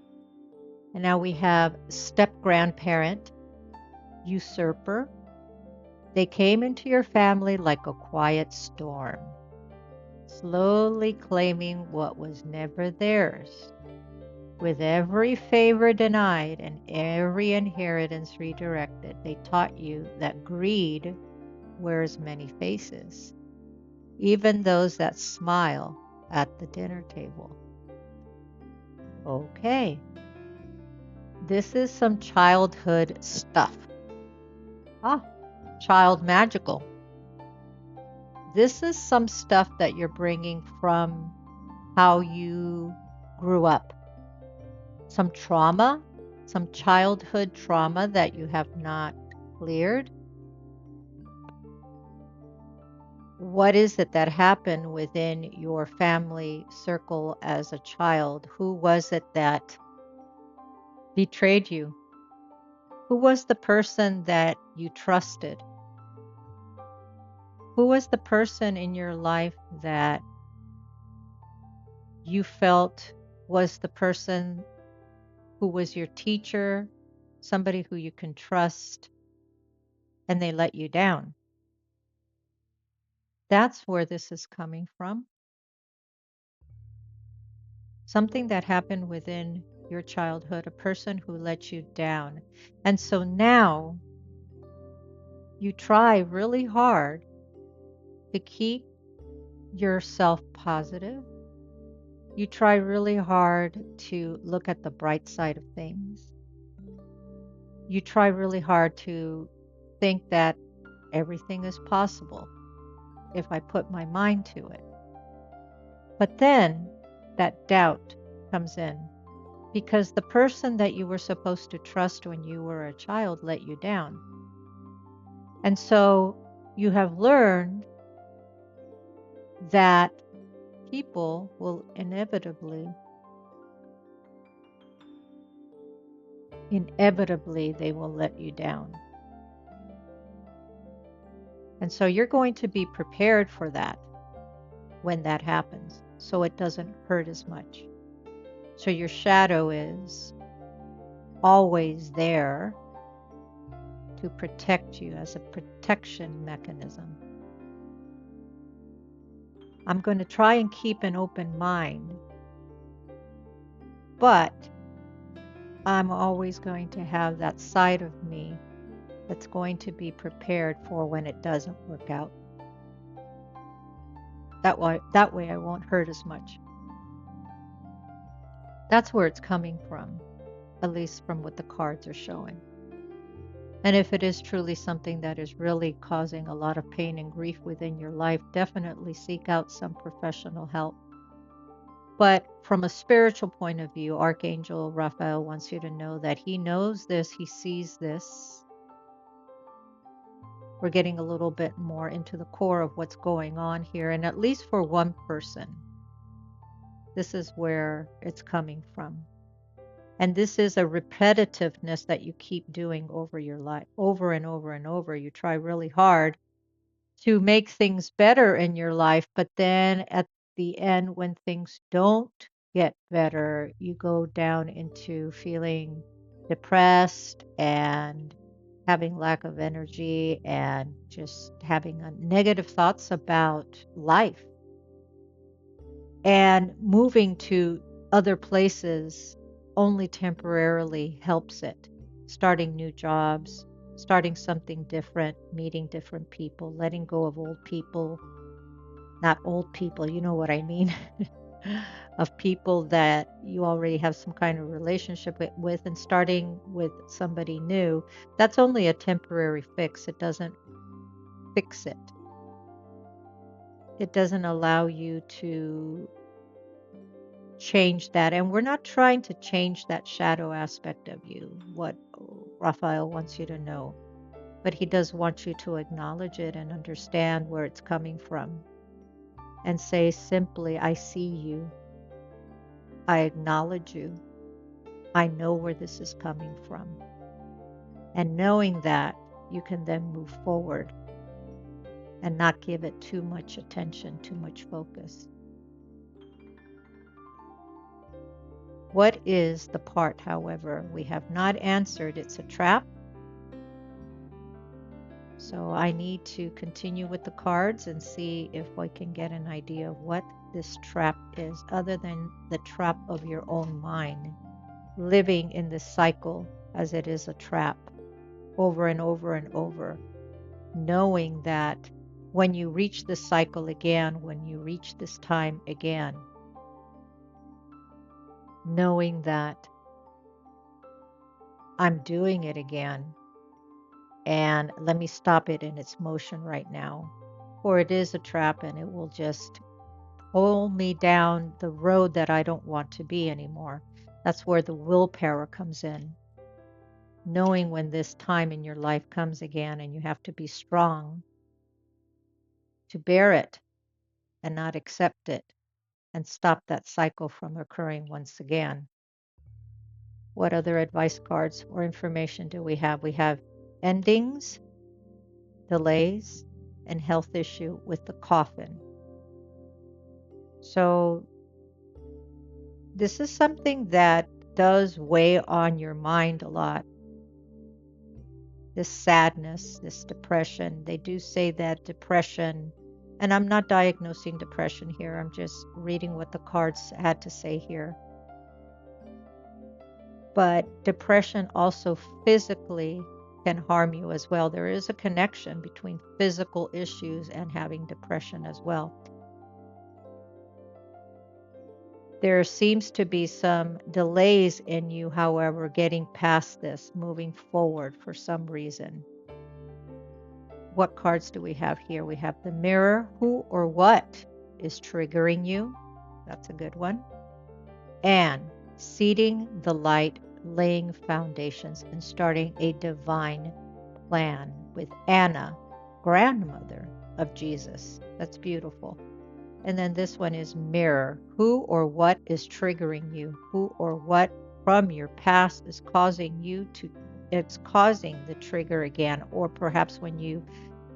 now we have step grandparent, usurper. They came into your family like a quiet storm, slowly claiming what was never theirs. With every favor denied and every inheritance redirected, they taught you that greed wears many faces, even those that smile at the dinner table. Okay, this is some childhood stuff. Child magical. This is some stuff that you're bringing from how you grew up. Some trauma, some childhood trauma that you have not cleared. What is it that happened within your family circle as a child? Who was it that betrayed you? Who was the person that you trusted? Who was the person in your life that you felt was the person who was your teacher, somebody who you can trust, and they let you down? That's where this is coming from. Something that happened within your childhood, a person who let you down. And so now you try really hard to keep yourself positive. You try really hard to look at the bright side of things. You try really hard to think that everything is possible if I put my mind to it. But then that doubt comes in because the person that you were supposed to trust when you were a child let you down. And so you have learned that people will inevitably they will let you down. And so you're going to be prepared for that when that happens, so it doesn't hurt as much. So your shadow is always there to protect you as a protection mechanism. I'm going to try and keep an open mind, but I'm always going to have that side of me that's going to be prepared for when it doesn't work out. That way I won't hurt as much. That's where it's coming from, at least from what the cards are showing. And if it is truly something that is really causing a lot of pain and grief within your life, definitely seek out some professional help. But from a spiritual point of view, Archangel Raphael wants you to know that he knows this, he sees this. We're getting a little bit more into the core of what's going on here. And at least for one person, this is where it's coming from. And this is a repetitiveness that you keep doing over your life, over and over and over. You try really hard to make things better in your life, but then at the end, when things don't get better, you go down into feeling depressed and having lack of energy and just having negative thoughts about life. And moving to other places only temporarily helps it. Starting new jobs, starting something different, meeting different people, letting go of old people. Not old people, you know what I mean. Of people that you already have some kind of relationship with, and starting with somebody new. That's only a temporary fix. It doesn't fix it. It doesn't allow you to change that. And we're not trying to change that shadow aspect of you, what Raphael wants you to know. But he does want you to acknowledge it and understand where it's coming from. And say simply, I see you. I acknowledge you. I know where this is coming from. And knowing that, you can then move forward and not give it too much attention, too much focus. What is the part, however, we have not answered? It's a trap. So I need to continue with the cards and see if I can get an idea of what this trap is, other than the trap of your own mind, living in this cycle as it is a trap over and over and over, knowing that when you reach this cycle again, when you reach this time again, knowing that I'm doing it again, and let me stop it in its motion right now, or it is a trap and it will just pull me down the road that I don't want to be anymore. That's where the willpower comes in. Knowing when this time in your life comes again, and you have to be strong to bear it and not accept it and stop that cycle from occurring once again. What other advice cards or information do we have? We have endings, delays, and health issue with the coffin. So this is something that does weigh on your mind a lot. This sadness, this depression. They do say that depression, and I'm not diagnosing depression here, I'm just reading what the cards had to say here. But depression also physically can harm you as well. There is a connection between physical issues and having depression as well. There seems to be some delays in you, however, getting past this, moving forward for some reason. What cards do we have here? We have the Mirror. Who or what is triggering you? That's a good one. And Seeding the Light, laying foundations and starting a divine plan with Anna, grandmother of Jesus. That's beautiful. And then this one is Mirror. Who or what is triggering you? Who or what from your past is causing it's causing the trigger again? Or perhaps when you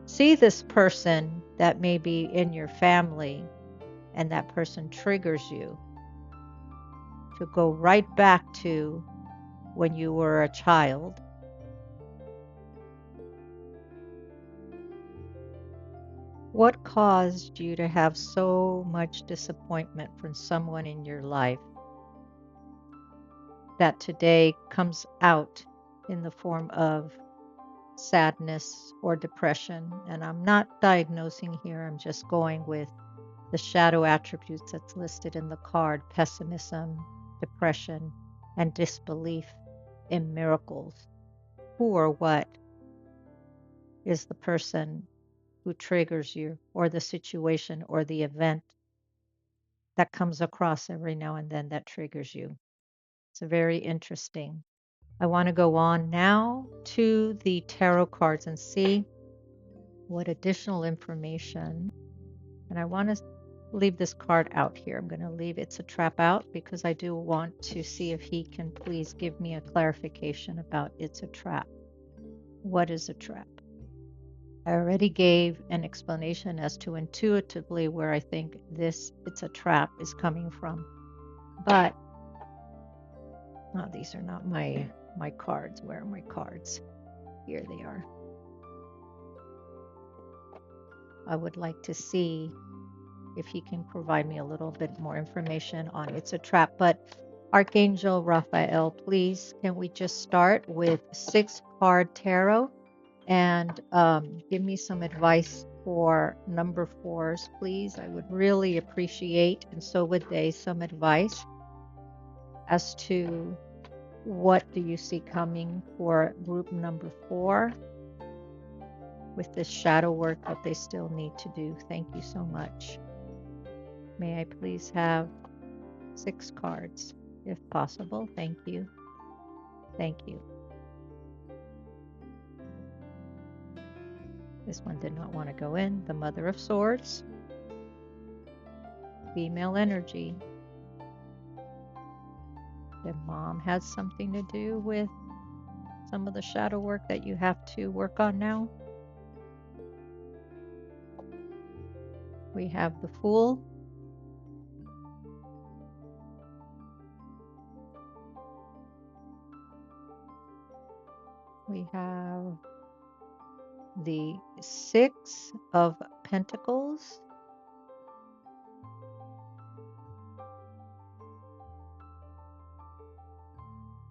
see this person that may be in your family and that person triggers you, to go right back to when you were a child. What caused you to have so much disappointment from someone in your life that today comes out in the form of sadness or depression? And I'm not diagnosing here, I'm just going with the shadow attributes that's listed in the card: pessimism, depression, and disbelief in miracles. Who or what is the person who triggers you, or the situation or the event that comes across every now and then that triggers you? It's very interesting. I want to go on now to the tarot cards and see what additional information, and I want to leave this card out here. I'm going to leave It's a Trap out because I do want to see if he can please give me a clarification about It's a Trap. What is a trap? I already gave an explanation as to intuitively where I think this It's a Trap is coming from. But these are not my cards. Where are my cards? Here they are. I would like to see if he can provide me a little bit more information on It's a Trap. But Archangel Raphael, please, can we just start with 6-card tarot and give me some advice for number 4s, please? I would really appreciate, and so would they, some advice as to what do you see coming for group number 4 with this shadow work that they still need to do. Thank you so much. May I please have 6 cards, if possible? Thank you. Thank you. This one did not want to go in. The Mother of Swords. Female energy. That mom has something to do with some of the shadow work that you have to work on now. We have the Fool. We have the Six of Pentacles.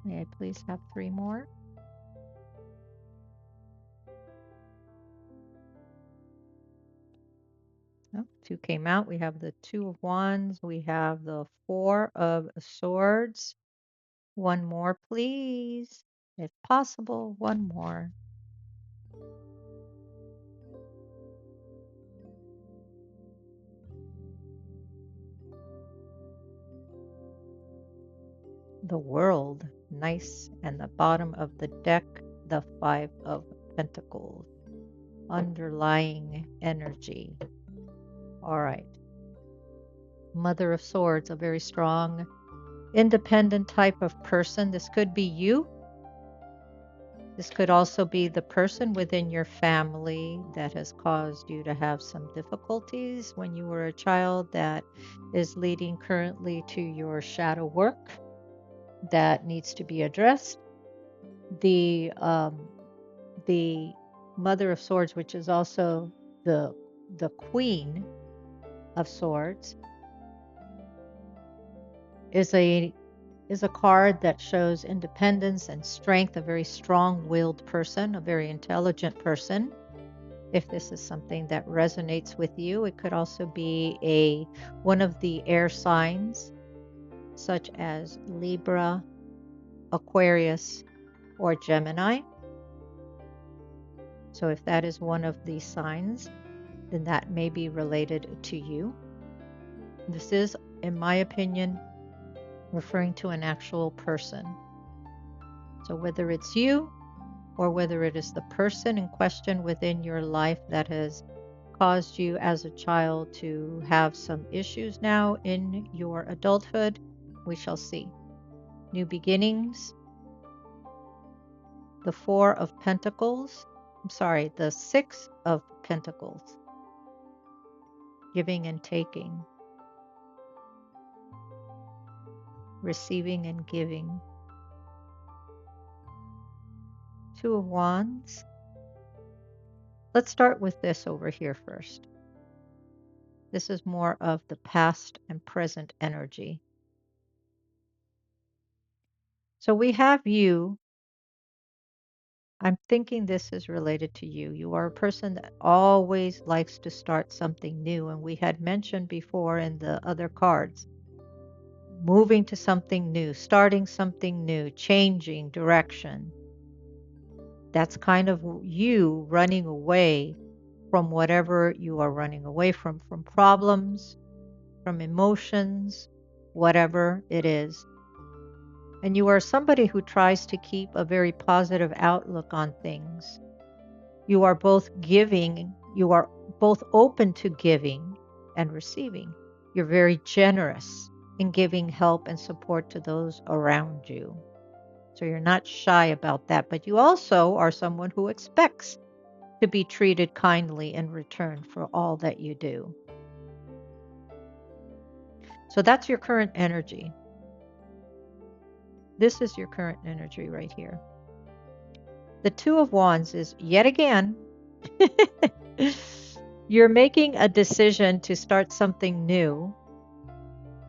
May I please have 3 more? Oh, 2 came out. We have the Two of Wands. We have the Four of Swords. 1 more, please. If possible, 1 more. The World. Nice. And the bottom of the deck, the Five of Pentacles. Underlying energy. All right. Mother of Swords, a very strong, independent type of person. This could be you. This could also be the person within your family that has caused you to have some difficulties when you were a child that is leading currently to your shadow work that needs to be addressed. The Mother of Swords, which is also the Queen of Swords, is a card that shows independence and strength, a very strong-willed person, a very intelligent person. If this is something that resonates with you, it could also be one of the air signs, such as Libra, Aquarius, or Gemini. So if that is one of these signs, then that may be related to you. This is, in my opinion, referring to an actual person. So whether it's you or whether it is the person in question within your life that has caused you as a child to have some issues now in your adulthood, we shall see. New beginnings. The Four of Pentacles. The Six of Pentacles. Giving and taking. Receiving and giving. Two of Wands. Let's start with this over here first. This is more of the past and present energy. So we have you. I'm thinking this is related to you. You are a person that always likes to start something new. And we had mentioned before in the other cards, moving to something new, starting something new, changing direction. That's kind of you running away from whatever you are running away from problems, from emotions, whatever it is. And you are somebody who tries to keep a very positive outlook on things. You are both open to giving and receiving. You're very generous in giving help and support to those around you. So you're not shy about that, but you also are someone who expects to be treated kindly in return for all that you do. So that's your current energy. This is your current energy right here. The Two of Wands is yet again, you're making a decision to start something new.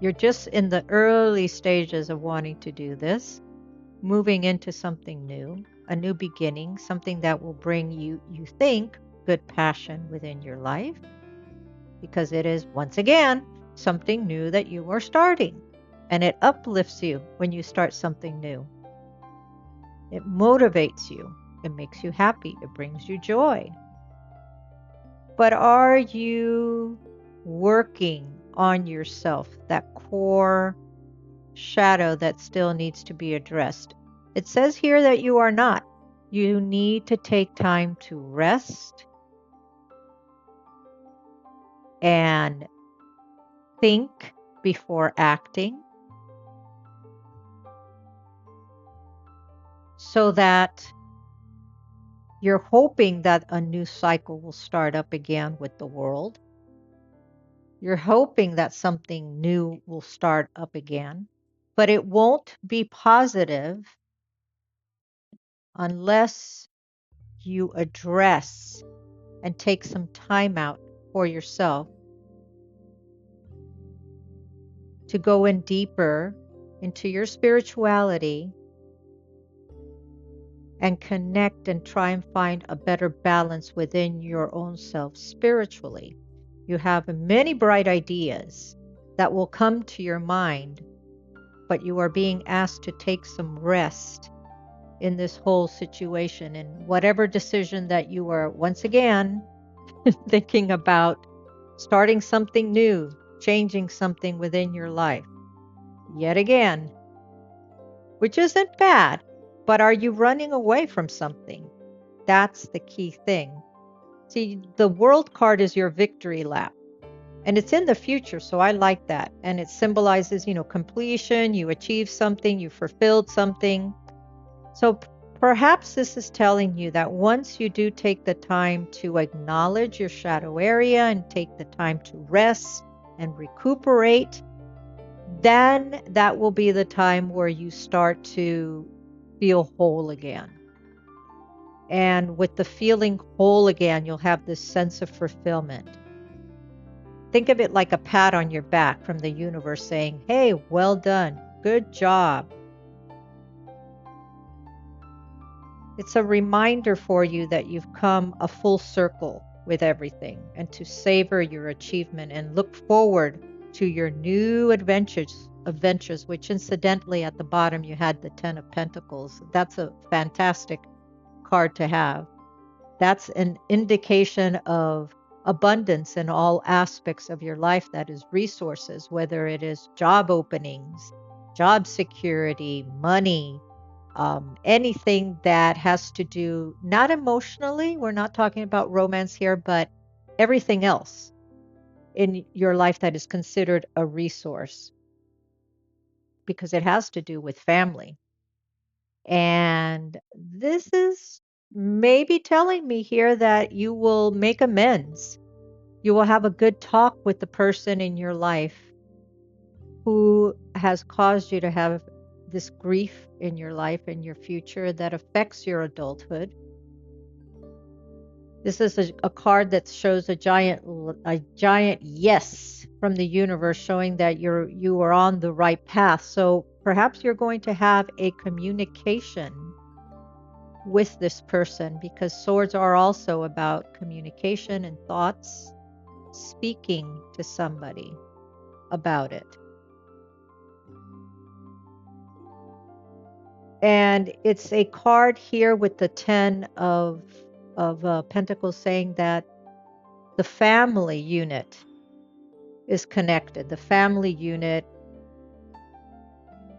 You're just in the early stages of wanting to do this, moving into something new, a new beginning, something that will bring you think, good passion within your life, because it is, once again, something new that you are starting. And it uplifts you when you start something new. It motivates you. It makes you happy. It brings you joy. But are you working on yourself, that core shadow that still needs to be addressed? It says here that you are not. You need to take time to rest and think before acting. so that you're hoping that a new cycle will start up again with the world. You're hoping that something new will start up again, but it won't be positive unless you address and take some time out for yourself to go in deeper into your spirituality and connect and try and find a better balance within your own self spiritually. You have many bright ideas that will come to your mind, but you are being asked to take some rest in this whole situation and whatever decision that you are once again thinking about starting something new, changing something within your life. Yet again, which isn't bad, but are you running away from something? That's the key thing. See, the world card is your victory lap. And it's in the future, so I like that. And it symbolizes, completion, you achieved something, you fulfilled something. So perhaps this is telling you that once you do take the time to acknowledge your shadow area and take the time to rest and recuperate, then that will be the time where you start to feel whole again. And with the feeling whole again, you'll have this sense of fulfillment. Think of it like a pat on your back from the universe saying, hey, well done, good job. It's a reminder for you that you've come a full circle with everything and to savor your achievement and look forward to your new adventures, which incidentally at the bottom you had the 10 of Pentacles. That's a fantastic card to have. That's an indication of abundance in all aspects of your life. That is resources, whether it is job openings, job security, money, anything that has to do, not emotionally, we're not talking about romance here, but everything else in your life that is considered a resource because it has to do with family. And this is maybe telling me here that you will make amends. You will have a good talk with the person in your life who has caused you to have this grief in your life and your future that affects your adulthood. This is a card that shows a giant yes from the universe, showing that you are on the right path. So perhaps you're going to have a communication with this person, because swords are also about communication and thoughts, speaking to somebody about it. And it's a card here with the 10 of Pentacles saying that the family unit is connected. The family unit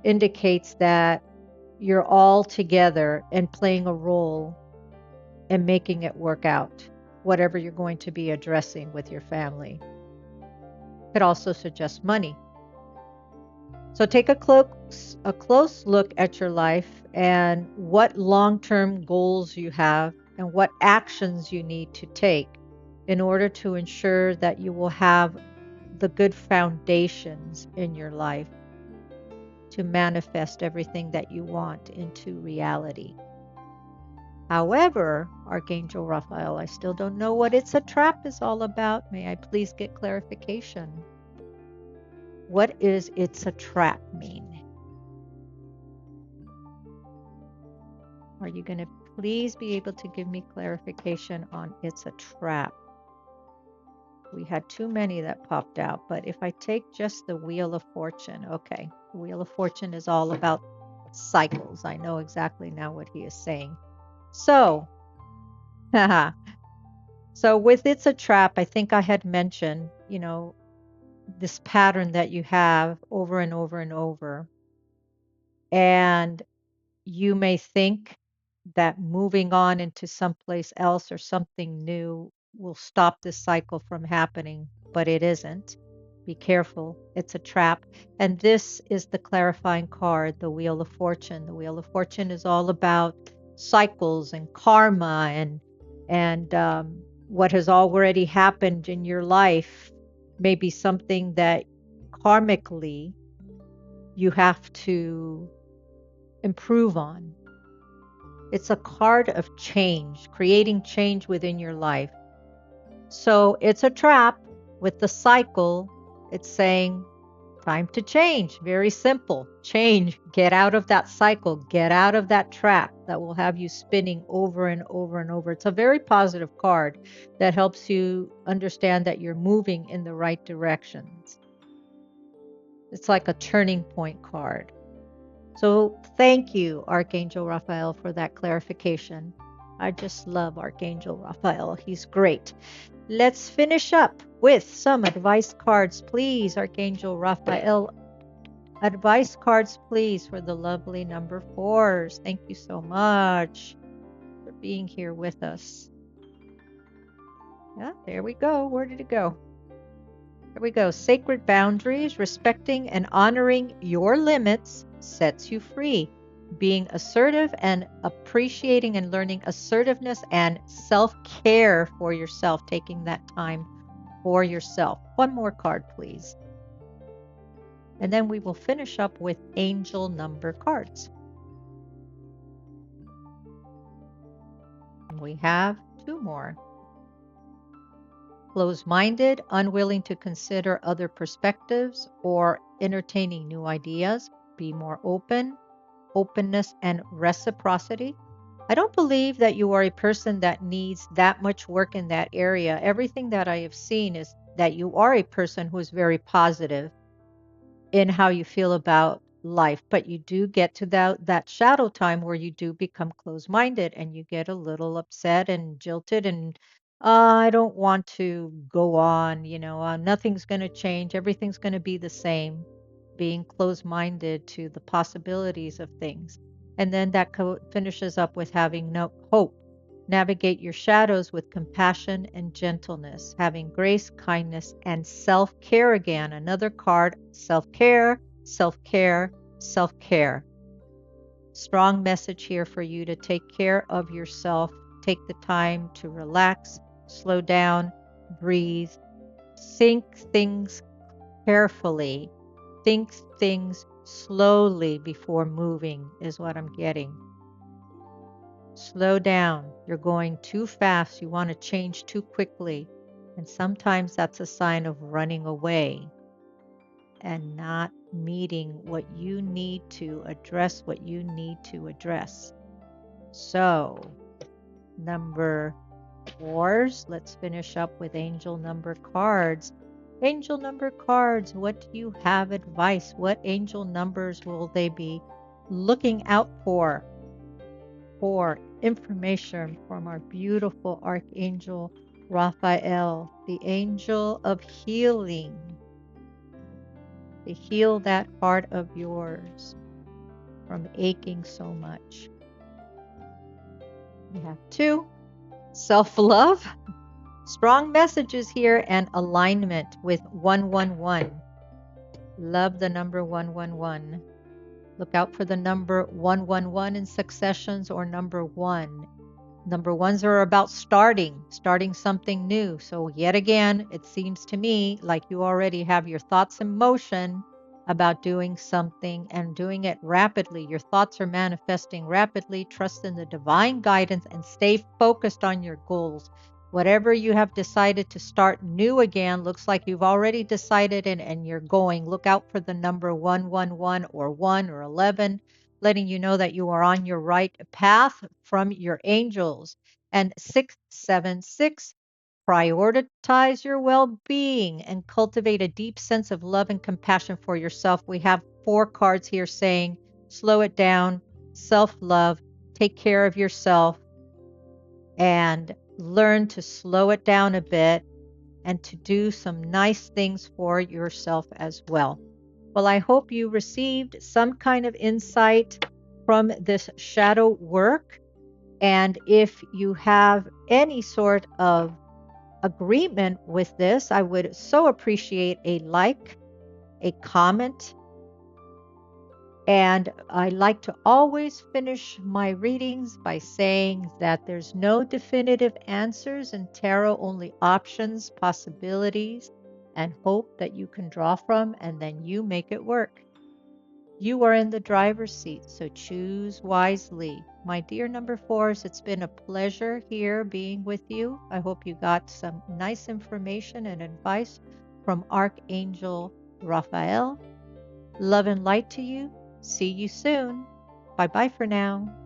indicates that you're all together and playing a role and making it work out, whatever you're going to be addressing with your family. Could also suggest money. So take a close look at your life and what long-term goals you have and what actions you need to take in order to ensure that you will have the good foundations in your life to manifest everything that you want into reality. However, Archangel Raphael, I still don't know what It's a Trap is all about. May I please get clarification? What is It's a Trap mean? Are you going to please be able to give me clarification on It's a Trap? We had too many that popped out, but if I take just the Wheel of Fortune, okay. The Wheel of Fortune is all about cycles. I know exactly now what he is saying. So, so with It's a Trap, I think I had mentioned, this pattern that you have over and over and over. And you may think that moving on into someplace else or something new will stop this cycle from happening, but it isn't. Be careful. It's a trap. And this is the clarifying card, the Wheel of Fortune. The Wheel of Fortune is all about cycles and karma and what has already happened in your life may be something that karmically you have to improve on. It's a card of change, creating change within your life. So it's a trap with the cycle. It's saying, time to change. Very simple. Change. Get out of that cycle. Get out of that trap that will have you spinning over and over and over. It's a very positive card that helps you understand that you're moving in the right directions. It's like a turning point card. So thank you, Archangel Raphael, for that clarification. I just love Archangel Raphael. He's great. Let's finish up with some advice cards, please, Archangel Raphael. Advice cards, please, for the lovely number 4s. Thank you so much for being here with us. Yeah, there we go. Where did it go? There we go. Sacred boundaries, respecting and honoring your limits sets you free. Being assertive and appreciating and learning assertiveness and self-care for yourself, taking that time for yourself. One more card, please. And then we will finish up with angel number cards. And we have 2 more. Closed-minded, unwilling to consider other perspectives or entertaining new ideas. Be more open. Openness and reciprocity. I don't believe that you are a person that needs that much work in that area. Everything that I have seen is that you are a person who is very positive in how you feel about life, but you do get to that shadow time where you do become closed-minded and you get a little upset and jilted and I don't want to go on, nothing's going to change, everything's going to be the same, being closed-minded to the possibilities of things. And then that finishes up with having no hope. Navigate your shadows with compassion and gentleness, having grace, kindness, and self-care again. Another card, self-care, self-care, self-care. Strong message here for you to take care of yourself. Take the time to relax, slow down, breathe, think things carefully, think things slowly before moving is what I'm getting. Slow down. You're going too fast. You want to change too quickly. And sometimes that's a sign of running away and not meeting what you need to address, what you need to address. So, number 4s, let's finish up with angel number cards. Angel number cards, what do you have advice? What angel numbers will they be looking out for information from our beautiful Archangel Raphael, the angel of healing, to heal that heart of yours from aching so much. We have 2, self-love, strong messages here, and alignment with 111. Love the number 111. Look out for the number 111 in successions or number 1. Number 1s are about starting something new. So yet again, it seems to me like you already have your thoughts in motion about doing something and doing it rapidly. Your thoughts are manifesting rapidly. Trust in the divine guidance and stay focused on your goals. Whatever you have decided to start new again, looks like you've already decided and you're going. Look out for the number 111 or 1 or 11, letting you know that you are on your right path from your angels. And 676, prioritize your well-being and cultivate a deep sense of love and compassion for yourself. We have 4 cards here saying, slow it down, self-love, take care of yourself, and learn to slow it down a bit and to do some nice things for yourself as well. Well, I hope you received some kind of insight from this shadow work. And if you have any sort of agreement with this, I would so appreciate a like, a comment, and I like to always finish my readings by saying that there's no definitive answers in tarot, only options, possibilities, and hope that you can draw from, and then you make it work. You are in the driver's seat, so choose wisely. My dear number fours, it's been a pleasure here being with you. I hope you got some nice information and advice from Archangel Raphael. Love and light to you. See you soon. Bye bye for now.